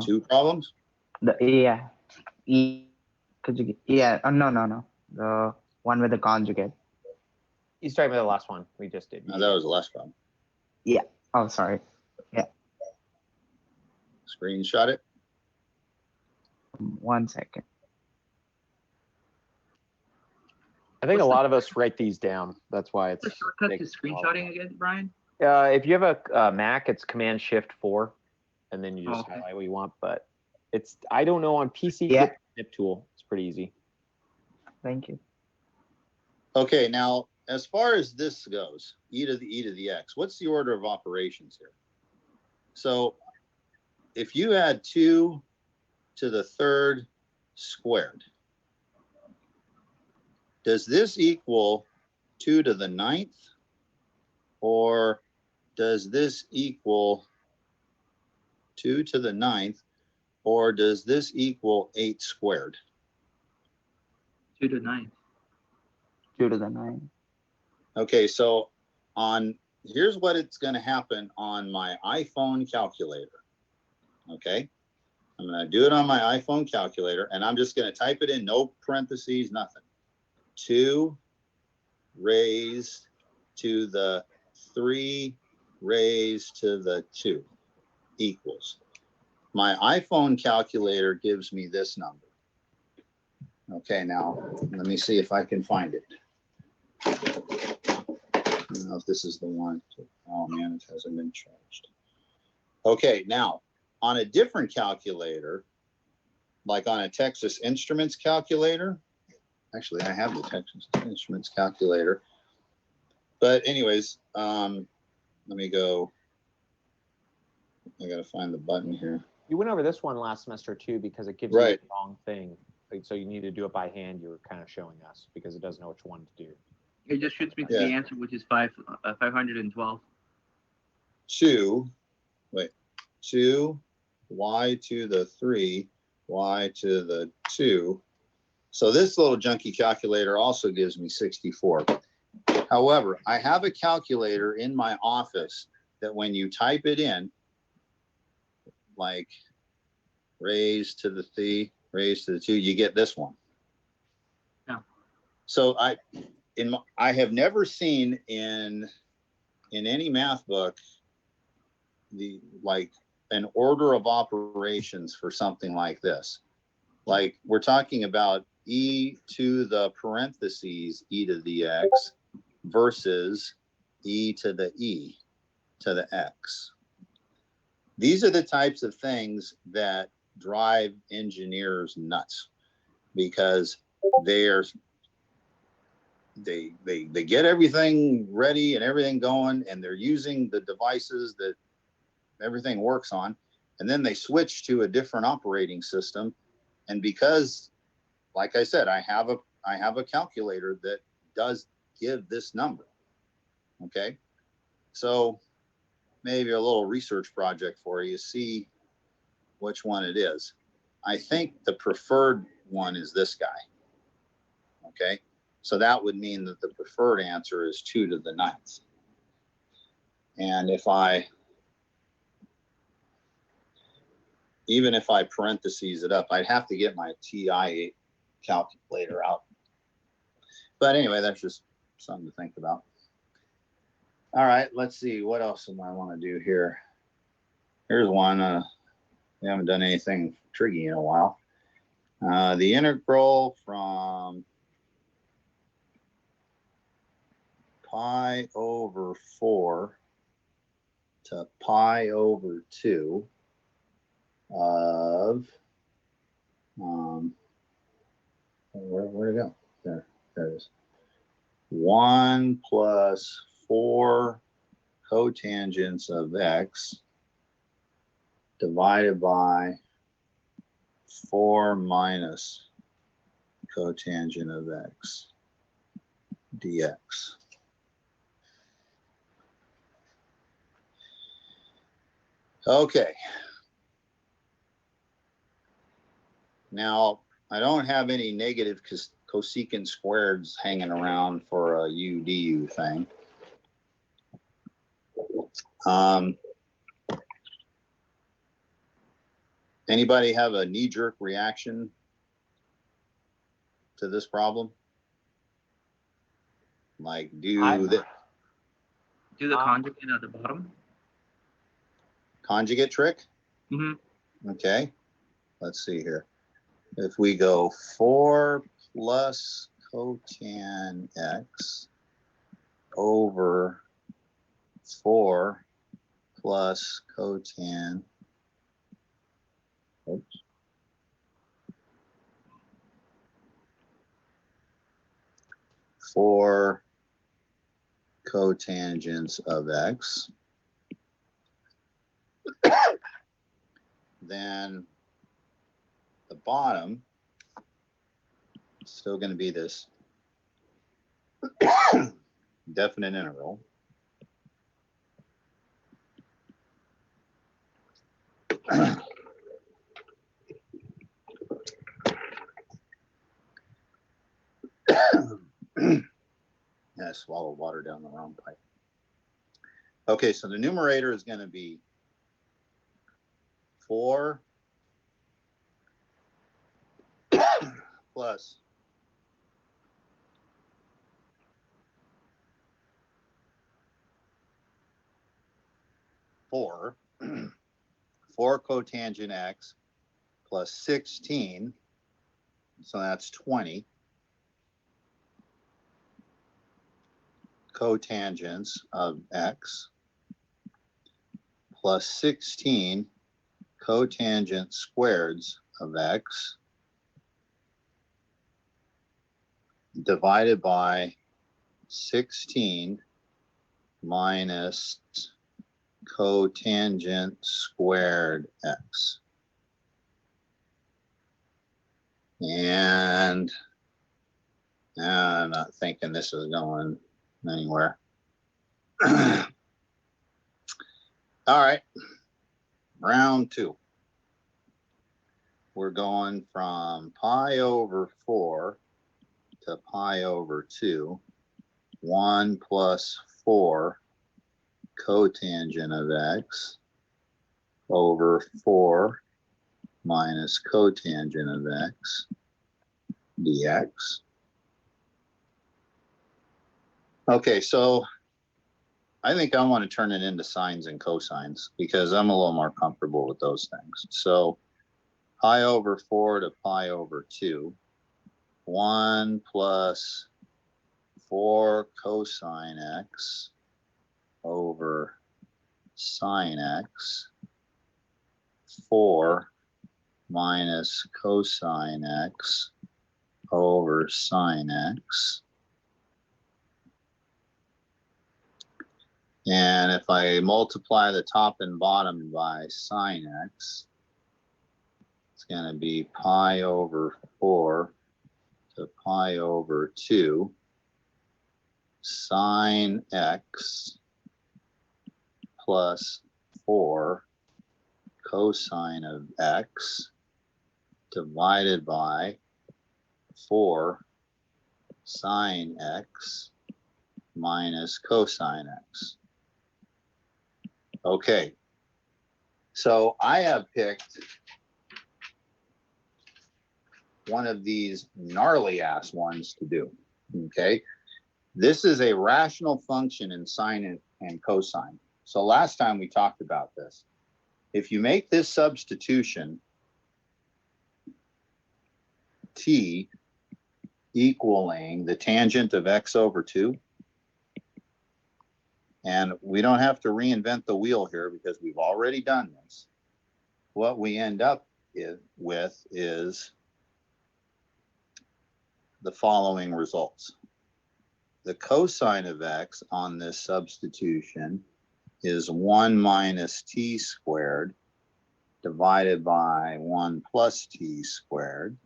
2 problems? Yeah. Could you? Yeah. No. The one with the conjugate. He's talking about the last one we just did. No, that was the last problem. Yeah. Oh, sorry. Yeah. Screenshot it. 1 second. I think a lot of us write these down. That's why it's. The shortcut to screenshotting again, Brian? If you have a Mac, it's Command Shift 4, and then you just Okay. highlight what you want. But it's, I don't know, on PC. Yeah. Snip tool. It's pretty easy. Thank you. Okay, now as far as this goes, e to the x, what's the order of operations here? So if you add 2 to the 3rd squared, does this equal 2 to the 9th? Or does this equal 2 to the 9th? Or does this equal 8 squared? 2 to 9. 2 to the 9. Okay, so here's what it's going to happen on my iPhone calculator. Okay, I'm going to do it on my iPhone calculator, and I'm just going to type it in, no parentheses, nothing. 2 raised to the 3 raised to the 2 equals. My iPhone calculator gives me this number. Okay, now let me see if I can find it. I don't know if this is the one. Oh man, it hasn't been charged. Okay, now on a different calculator, like on a Texas Instruments calculator, actually I have the Texas Instruments calculator, but anyways, let me go. I gotta find the button here. You went over this one last semester too because it gives you Right. the wrong thing. Like, so you need to do it by hand. You were kind of showing us because it doesn't know which one to do. It just shoots me to Yeah. the answer, which is 512. 2 y to the 3 y to the 2. So this little junky calculator also gives me 64. However, I have a calculator in my office that when you type it in, like raised to the 3, raised to the 2, you get this one. Yeah. So I have never seen in any math book the like an order of operations for something like this. Like we're talking about e to the parentheses e to the x versus e to the x. These are the types of things that drive engineers nuts, because they get everything ready and everything going, and they're using the devices that everything works on, and then they switch to a different operating system. And because, like I said, I have a calculator that does give this number. Okay, so maybe a little research project for you, see which one it is. I think the preferred one is this guy. Okay, so that would mean that the preferred answer is 2 to the 9th. And even if I parentheses it up, I'd have to get my TI calculator out. But anyway, that's just something to think about. All right, let's see. What else do I want to do here? Here's one. We haven't done anything tricky in a while. The integral from pi over 4 to pi over 2 of where'd it go? There it is. 1 plus 4 cotangents of x divided by 4 minus cotangent of x dx. Okay. Now, I don't have any negative cosecant squareds hanging around for a u-du thing. Anybody have a knee-jerk reaction to this problem? Like do the conjugate at the bottom. Conjugate trick? Mm-hmm. Okay, let's see here. If we go 4 plus cotan x over 4 plus cotan, oops, four cotangents of x, then the bottom is still going to be this definite integral. I swallowed water down the wrong pipe. Okay, so the numerator is going to be 4 plus 4 cotangent x plus 16, so that's 20 cotangents of x plus 16 cotangent squareds of x divided by 16 minus cotangent squared x. And I'm not thinking this is going anywhere. All right, round 2. we're going from pi over 4 to pi over 2, 1 plus 4 cotangent of x over 4 minus cotangent of x dx. Okay, so I think I want to turn it into sines and cosines because I'm a little more comfortable with those things. So pi over 4 to pi over 2, 1 plus 4 cosine x over sine x, 4 minus cosine x over sine x. And if I multiply the top and bottom by sine x, it's going to be pi over 4 to pi over 2 sine x plus 4 cosine of x divided by 4 sine x minus cosine x. Okay, so I have picked one of these gnarly ass ones to do. Okay, this is a rational function in sine and cosine. So last time we talked about this. If you make this substitution t equaling the tangent of x over 2, and we don't have to reinvent the wheel here because we've already done this, what we end up with is the following results. The cosine of x on this substitution is 1 minus t squared divided by 1 plus t squared.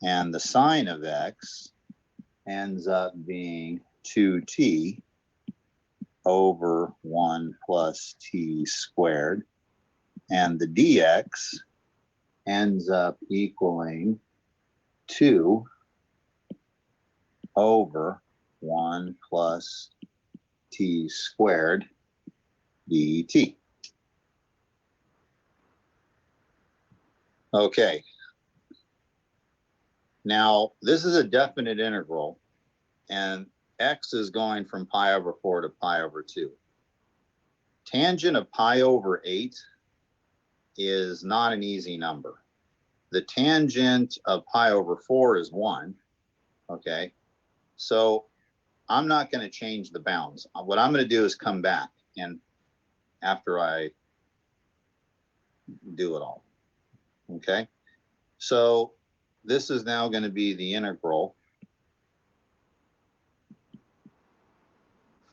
And the sine of x ends up being 2t over 1 plus t squared. And the dx ends up equaling 2 over 1 plus t squared dt. Okay. Now, this is a definite integral, and x is going from pi over 4 to pi over 2. Tangent of pi over 8 is not an easy number. The tangent of pi over 4 is 1, okay? So I'm not going to change the bounds. What I'm going to do is come back and after I do it all, okay? So this is now going to be the integral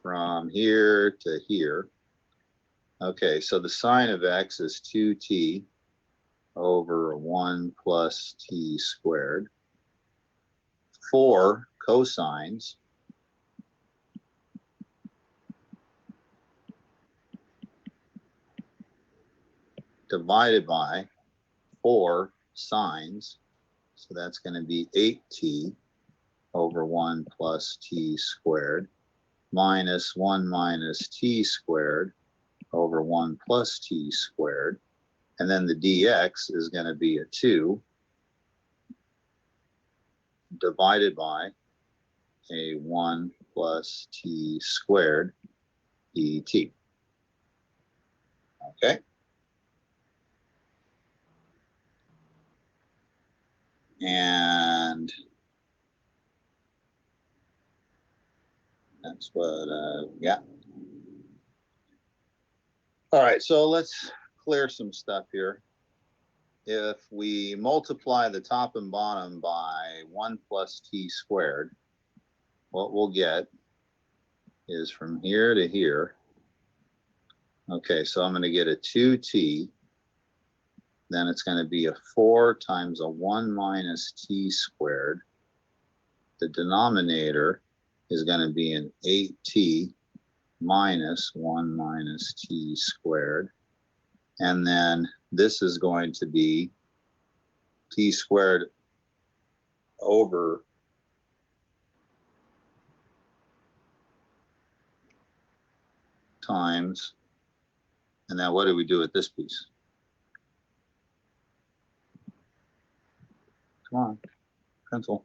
from here to here. Okay, so the sine of x is 2t over 1 plus t squared. 4 cosines divided by 4 sines. So that's going to be 8t over 1 plus t squared minus 1 minus t squared over 1 plus t squared. And then the dx is going to be a 2 divided by a 1 plus t squared dt. Okay. And that's what I've got. All right, so let's clear some stuff here. If we multiply the top and bottom by 1 plus t squared, what we'll get is from here to here. Okay, so I'm going to get a 2t. Then it's going to be a 4 times a 1 minus t squared. The denominator is going to be an 8t minus 1 minus t squared. And then this is going to be t squared over times, and then what do we do with this piece? Come on, pencil.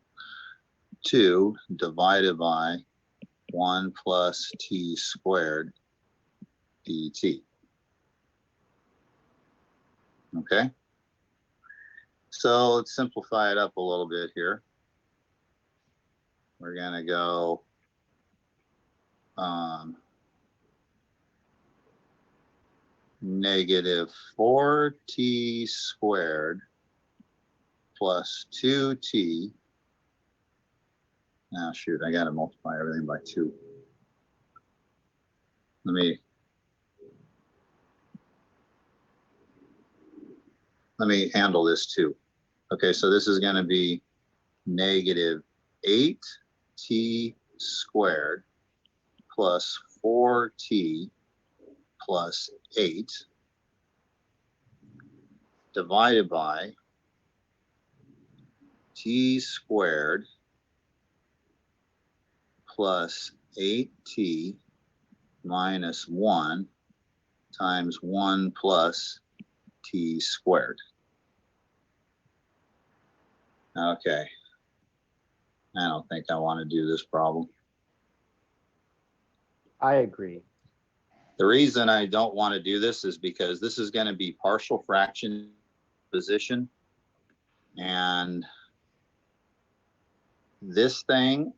2 divided by 1 plus t squared dt. Okay, so let's simplify it up a little bit here. We're gonna go negative 4t squared plus 2t. Now, shoot, I got to multiply everything by 2. Let me handle this too. Okay, so this is going to be negative 8t squared plus 4t plus 8 divided by t squared plus 8t minus 1 times 1 plus t squared. Okay, I don't think I want to do this problem. I agree. The reason I don't want to do this is because this is going to be partial fraction position, and this thing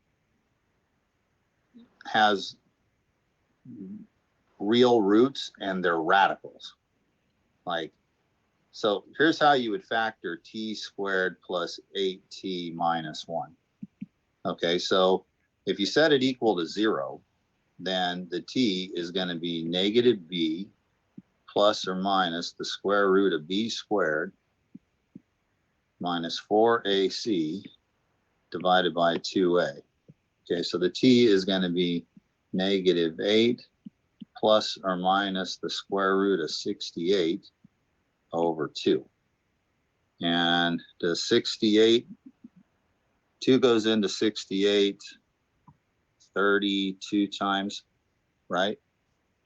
has real roots and they're radicals. Like, so here's how you would factor t squared plus 8t minus 1. Okay, so if you set it equal to 0, then the t is going to be negative b plus or minus the square root of b squared minus 4ac divided by 2a. Okay, so the t is going to be negative 8 plus or minus the square root of 68 over 2. And the 68, 2 goes into 68 32 times, right?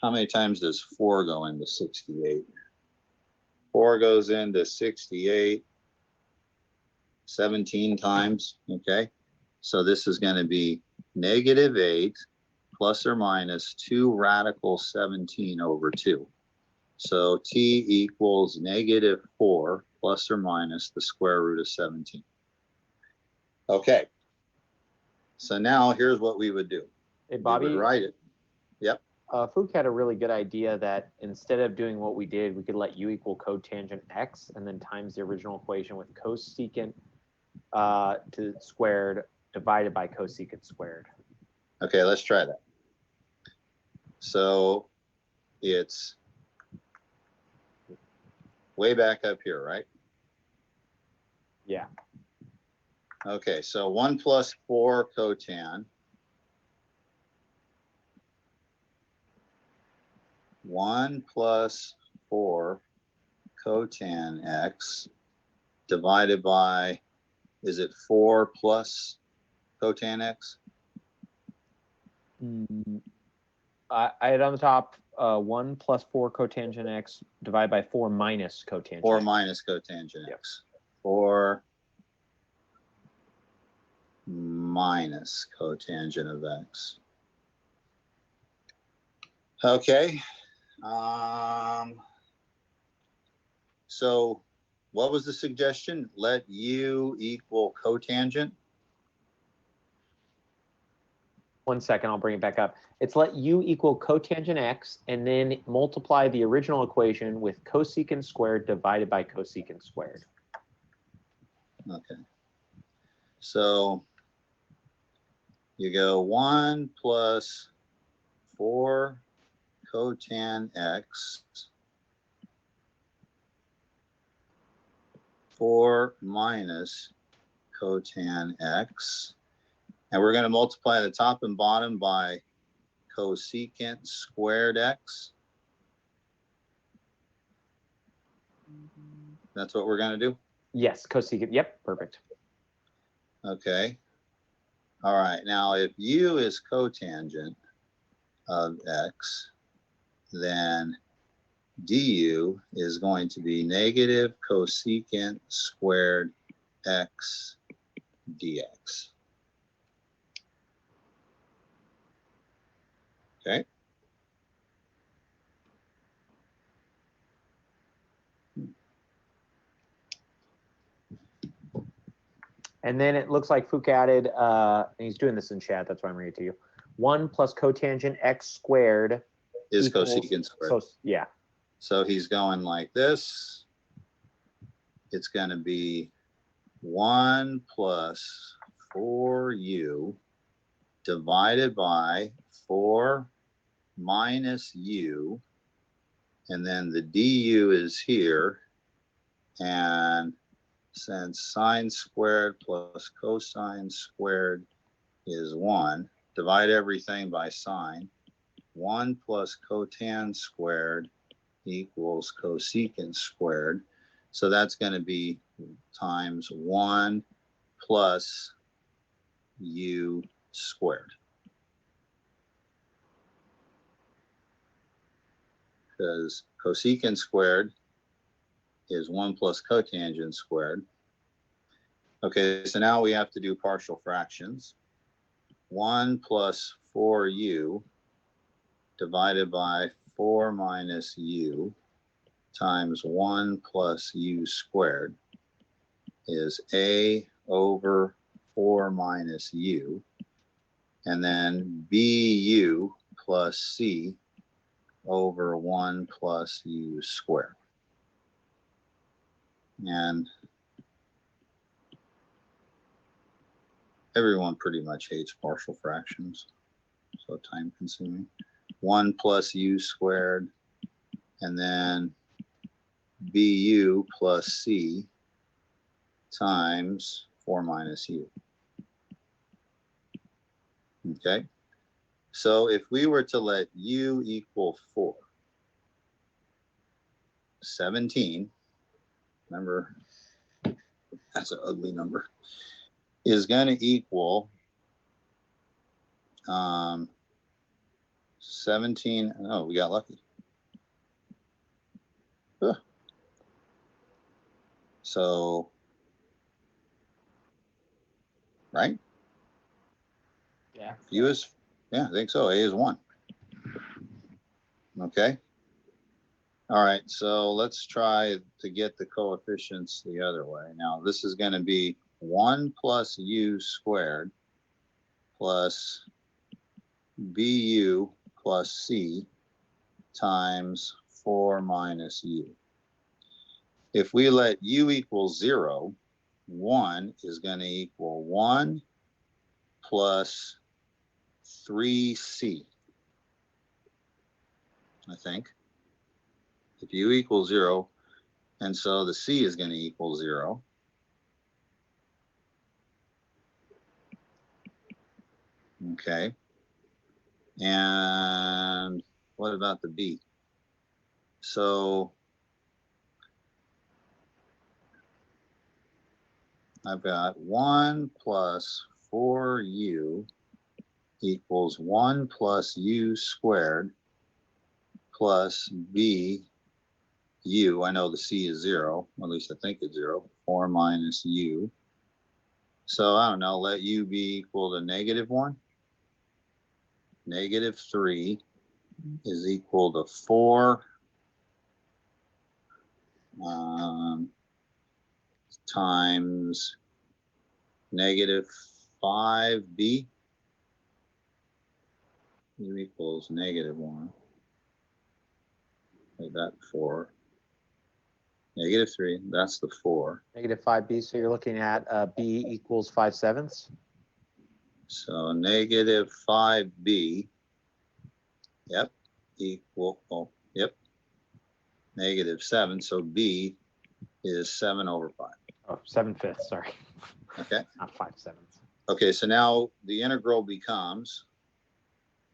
How many times does 4 go into 68? 4 goes into 68 17 times, okay? So this is going to be negative 8 plus or minus 2 radical 17 over 2. So t equals negative 4 plus or minus the square root of 17. Okay. So now here's what we would do. Hey, Bobby. We would write it. Yep. Fook had a really good idea that instead of doing what we did, we could let u equal cotangent x and then times the original equation with cosecant to squared divided by cosecant squared. Okay, let's try that. So it's way back up here, right? Yeah. Okay, so 1 plus 4 cotan. 1 plus 4 cotan x divided by, is it 4 plus cotan x? I had on the top 1 plus 4 cotangent x divided by 4 minus cotangent 4 x. minus cotangent x. 4 minus cotangent of x. Okay. So what was the suggestion? Let u equal cotangent. 1 second, I'll bring it back up. It's let u equal cotangent x and then multiply the original equation with cosecant squared divided by cosecant squared. Okay. So you go 1 plus 4 cotan x 4 minus cotan x. And we're going to multiply the top and bottom by cosecant squared x. That's what we're going to do? Yes, cosecant. Yep, perfect. Okay. All right. Now, if u is cotangent of x, then du is going to be negative cosecant squared x dx. Okay. And then it looks like Fook added, and he's doing this in chat, that's why I'm reading it to you. 1 plus cotangent x squared Is equals, cosecant squared. so, yeah. So he's going like this. It's going to be 1 plus 4u divided by 4 minus u. And then the du is here. And since sine squared plus cosine squared is 1, divide everything by sine. 1 plus cotan squared equals cosecant squared. So that's going to be times 1 plus u squared. Because cosecant squared is 1 plus cotangent squared. Okay, so now we have to do partial fractions. 1 plus 4u divided by 4 minus u times 1 plus u squared is a over 4 minus u. And then bu plus c over 1 plus u squared. And everyone pretty much hates partial fractions, so time consuming. 1 plus u squared, and then bu plus c times 4 minus u. Okay, so if we were to let u equal 4, 17, remember that's an ugly number, is going to equal 17. Oh, we got lucky. Ugh. So, right? Yeah. U is, yeah, I think so. A is 1. Okay. All right. So let's try to get the coefficients the other way. Now, this is going to be 1 plus u squared plus bu plus c times 4 minus u. If we let u equal 0, 1 is going to equal 1 plus 3c, I think. If u equals 0, and so the c is going to equal 0. Okay. And what about the b? So I've got 1 plus 4u equals 1 plus u squared plus b u. I know the c is 0, at least I think it's 0. 4 minus u. So I don't know, let u be equal to -1. -3 is equal to 4 times -5b. U equals -1. Like that 4. -3, that's the 4. -5b, so you're looking at b equals 5/7. So -5b, yep, equal, oh, yep, -7, so b is 7/5. Oh, 7/5, sorry. Okay. Not 5/7. Okay, so now the integral becomes,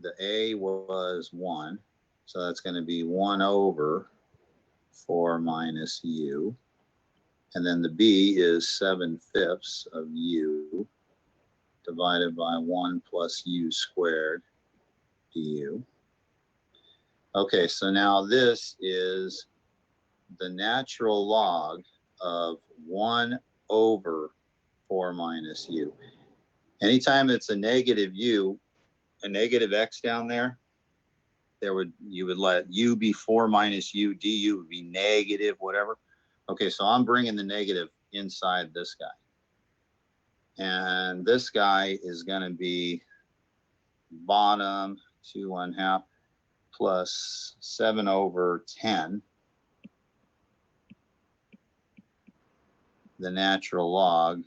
the a was 1, so that's going to be 1 over 4 minus u. And then the b is 7/5 of u divided by 1 plus u squared du. Okay, so now this is the natural log of 1 over 4 minus u. Anytime it's a negative u, a negative x down there, you would let u be 4 minus u, du would be negative, whatever. Okay, so I'm bringing the negative inside this guy. And this guy is going to be bottom 2 1/2 plus 7 over 10, the natural log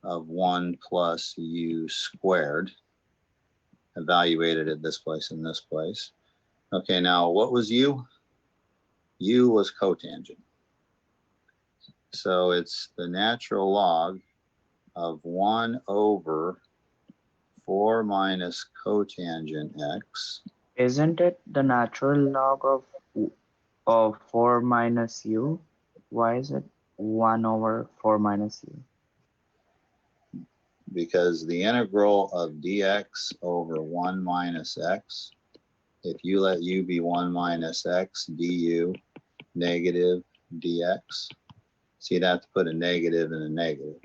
of 1 plus u squared, evaluated at this place and this place. Okay, now what was u? U was cotangent. So it's the natural log of 1 over 4 minus cotangent x. Isn't it the natural log of 4 minus u? Why is it 1 over 4 minus u? Because the integral of dx over 1 minus x, if you let u be 1 minus x, du negative dx. So you'd have to put a negative and a negative.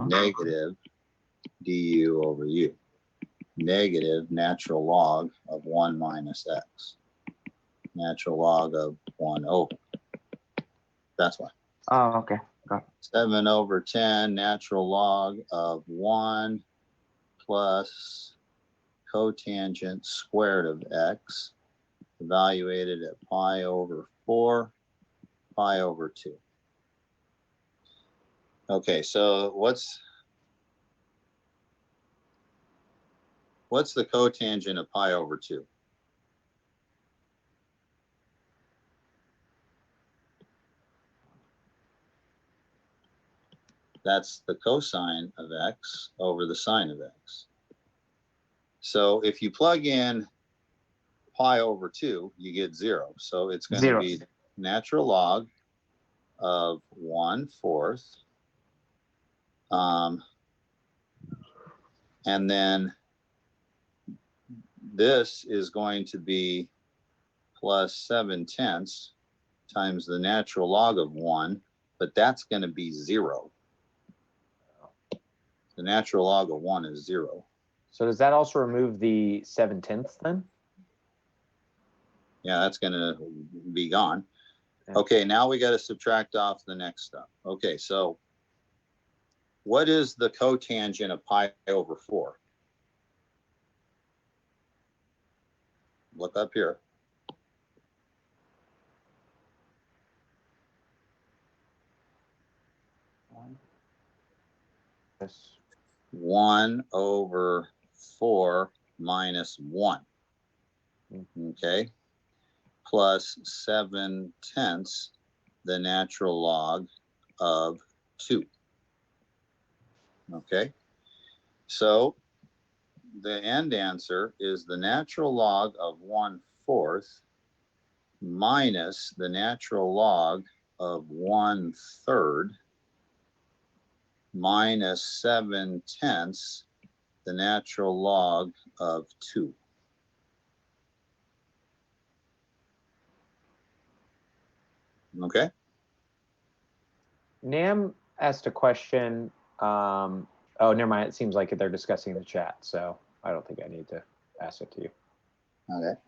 Negative du over u. Negative natural log of 1 minus x. Natural log of 1 over. That's why. Oh, okay. Got it. 7 over 10 natural log of 1 plus cotangent squared of x, evaluated at pi over 4, pi over 2. Okay, so what's the cotangent of pi over 2? That's the cosine of x over the sine of x. So if you plug in pi over 2, you get 0. So it's going to be natural log of 1/4. And then this is going to be plus 7/10 times the natural log of 1, but that's going to be 0. The natural log of 1 is 0. So does that also remove the 7/10 then? Yeah, that's going to be gone. Yeah. Okay, now we got to subtract off the next stuff. Okay, so what is the cotangent of pi over 4? Look up here. Yes. 1 over 4 minus 1. Okay. Plus 7/10 the natural log of 2. Okay. So the end answer is the natural log of 1/4 minus the natural log of 1/3 minus 7/10 the natural log of 2. Okay. Nam asked a question. Oh, never mind. It seems like they're discussing the chat, so I don't think I need to ask it to you. Okay.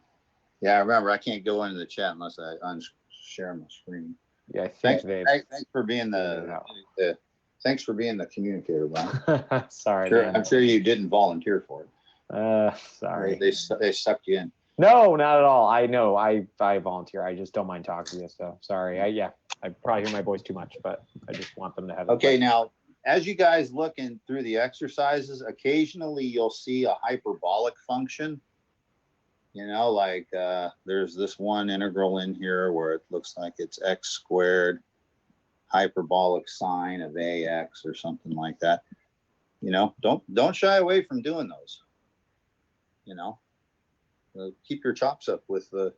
Yeah, remember, I can't go into the chat unless I unshare my screen. Yeah, I think they've. Thanks for being thanks for being the communicator, Brian. Sorry, I'm sure you didn't volunteer for it. Sorry. They sucked you in. No, not at all. I know. I volunteer. I just don't mind talking to you. So sorry. I probably hear my voice too much, but I just want them to have. Okay, now as you guys look in through the exercises, occasionally you'll see a hyperbolic function. You know, like there's this one integral in here where it looks like it's x squared hyperbolic sine of ax or something like that. You know, don't shy away from doing those. You know, keep your chops up with the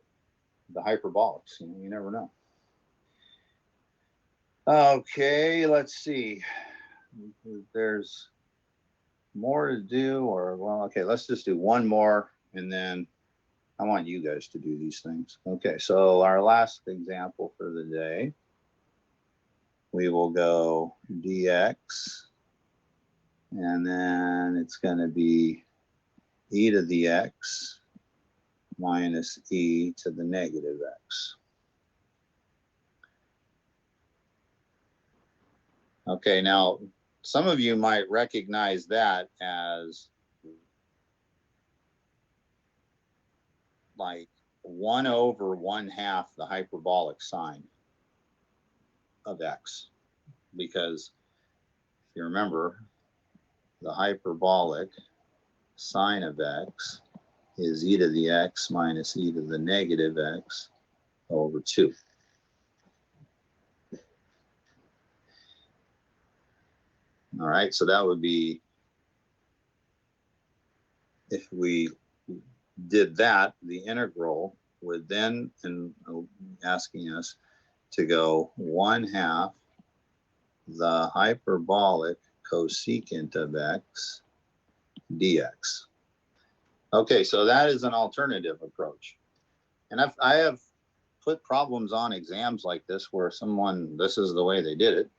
hyperbolics. You know, you never know. Okay, let's see. There's more to do, or well, okay, let's just do one more, and then I want you guys to do these things. Okay, so our last example for the day, we will go dx, and then it's going to be e to the x minus e to the negative x. Okay, now some of you might recognize that as like 1/1/2 the hyperbolic sine of x, because if you remember, the hyperbolic sine of x is e to the x minus e to the negative x over 2. All right, so that would be, if we did that, the integral would then, and asking us to go 1/2 the hyperbolic cosecant of x dx. Okay, so that is an alternative approach. And I have put problems on exams like this where someone, this is the way they did it,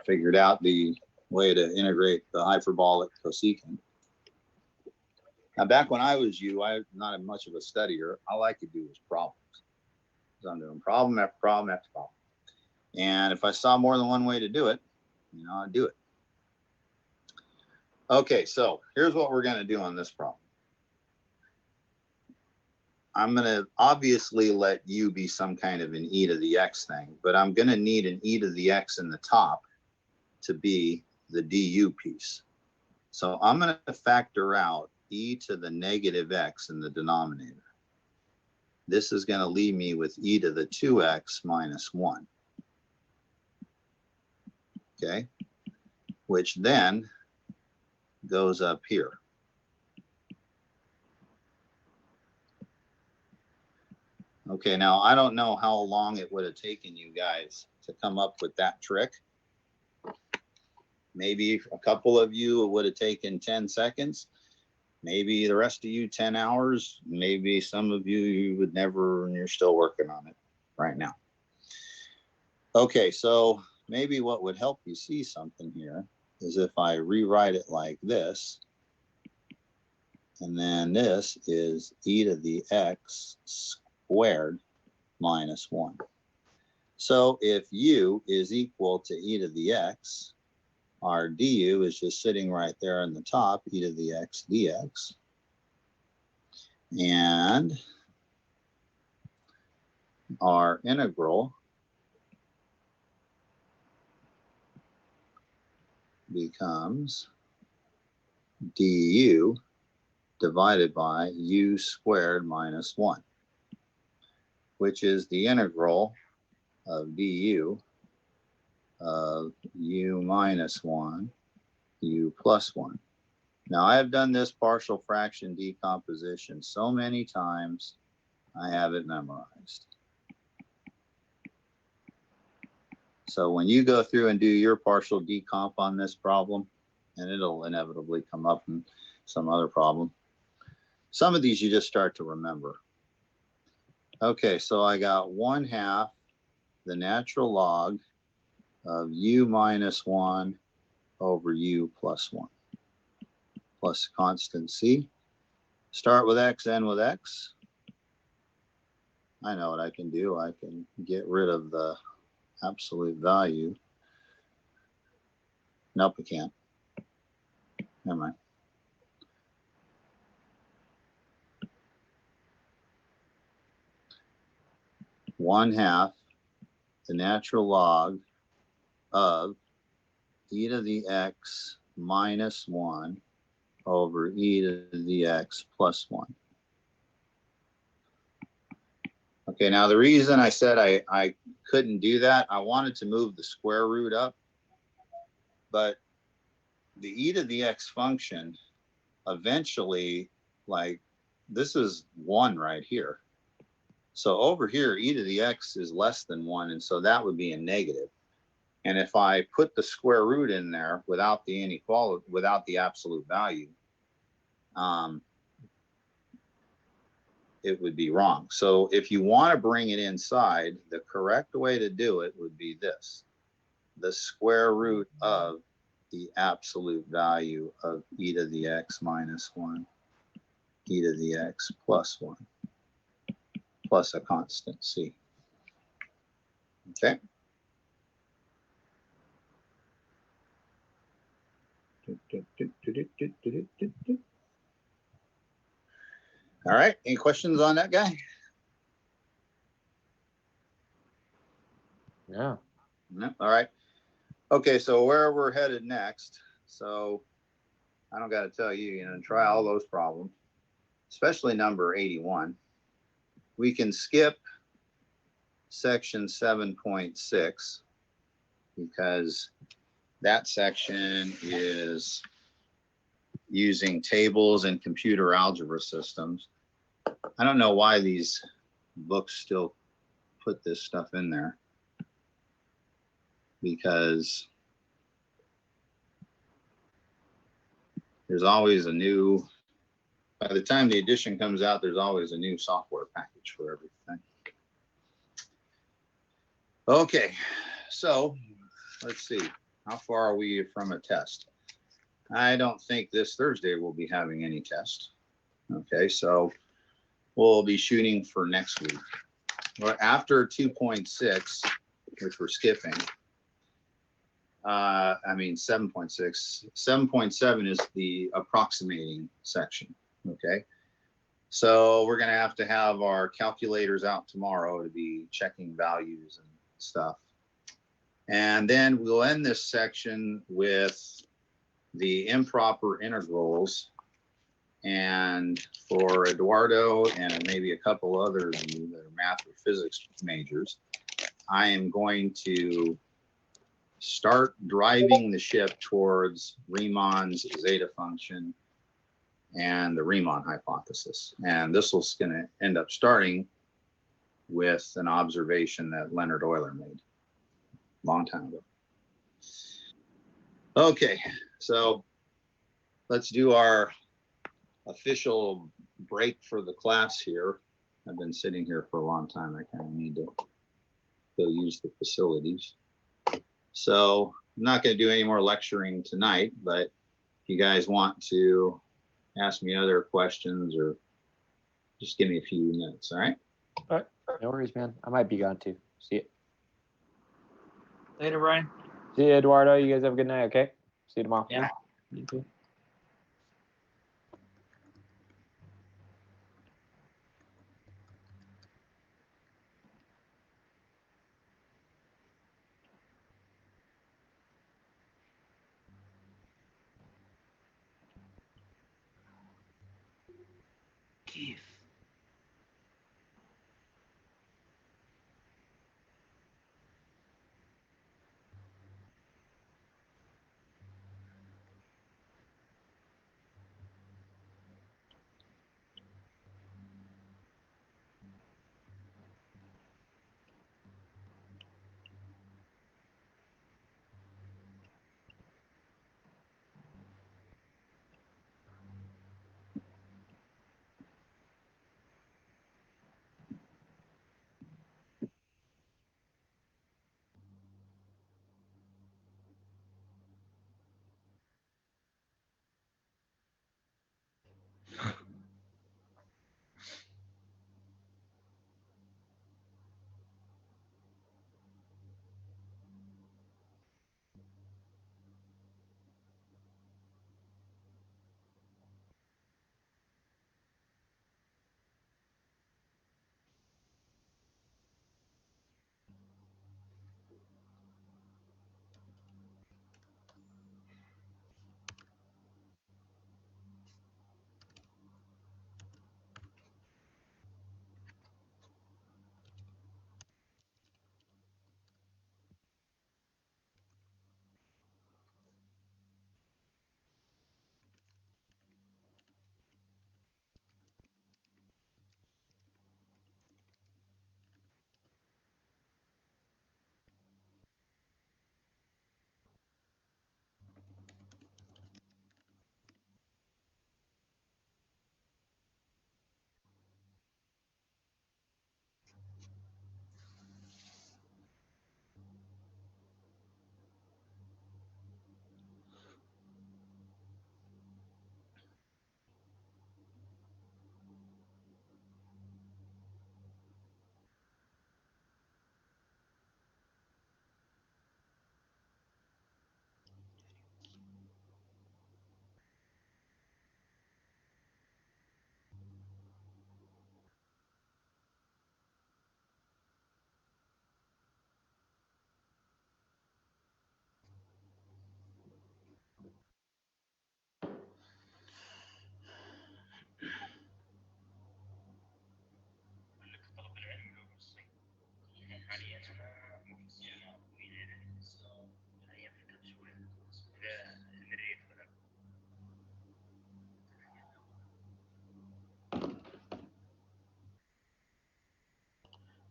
figured out the way to integrate the hyperbolic cosecant. Now, back when I was you, I'm not much of a studier. All I could do was problems. So I'm doing problem after problem after problem. And if I saw more than one way to do it, you know, I'd do it. Okay, so here's what we're going to do on this problem. I'm going to obviously let u be some kind of an e to the x thing, but I'm going to need an e to the x in the top to be the du piece. So I'm going to factor out e to the negative x in the denominator. This is going to leave me with e to the 2x minus 1. Okay, which then goes up here. Okay, now I don't know how long it would have taken you guys to come up with that trick. Maybe a couple of you it would have taken 10 seconds. Maybe the rest of you 10 hours. Maybe some of you would never, and you're still working on it right now. Okay, so maybe what would help you see something here is if I rewrite it like this, and then this is e to the x squared minus 1. So if u is equal to e to the x, our du is just sitting right there on the top, e to the x dx. And our integral becomes du divided by u squared minus 1, which is the integral of du of u minus 1, u plus 1. Now, I have done this partial fraction decomposition so many times, I have it memorized. So when you go through and do your partial decomp on this problem, and it'll inevitably come up in some other problem, some of these you just start to remember. Okay, so I got 1/2 the natural log of u minus 1 over u plus 1 plus constant c. Start with x, end with x. I know what I can do. I can get rid of the absolute value. Nope, I can't. Never mind. One half the natural log of e to the x minus 1 over e to the x plus 1. Okay, now the reason I said I couldn't do that, I wanted to move the square root up, but the e to the x function eventually, like, this is 1 right here. So over here, e to the x is less than 1, and so that would be a negative. And if I put the square root in there without the inequality, without the absolute value, it would be wrong. So if you want to bring it inside, the correct way to do it would be this: the square root of the absolute value of e to the x minus 1, e to the x plus 1, plus a constant c. Okay. All right, any questions on that guy? No. No. All right. Okay, so where we're headed next. So I don't got to tell you, try all those problems, especially number 81. We can skip section 7.6 because that section is using tables and computer algebra systems. I don't know why these books still put this stuff in there, because there's always a new, by the time the edition comes out, there's always a new software package for everything. Okay, so let's see, how far are we from a test? I don't think this Thursday we'll be having any test. Okay, so we'll be shooting for next week. Well, after 2.6, which we're skipping, 7.6. 7.7 is the approximating section. Okay, so we're going to have our calculators out tomorrow to be checking values and stuff. And then we'll end this section with the improper integrals. And for Eduardo and maybe a couple others of you that are math or physics majors, I am going to start driving the ship towards Riemann's zeta function and the Riemann hypothesis. And this is going to end up starting with an observation that Leonard Euler made a long time ago. Okay, so let's do our official break for the class here. I've been sitting here for a long time. I kind of need to go use the facilities. So I'm not going to do any more lecturing tonight, but if you guys want to ask me other questions, or just give me a few minutes, all right? All right, no worries, man. I might be gone too. See you. Later, Brian. See you, Eduardo. You guys have a good night, okay? See you tomorrow. Yeah. You too. Keith.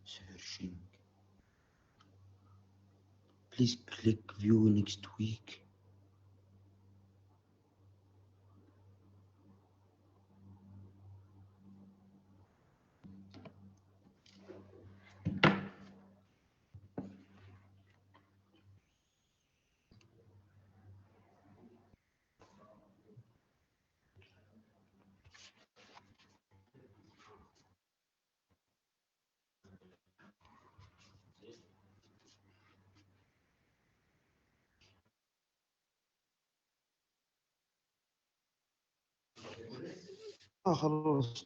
Searching. Please click view next week. خلاص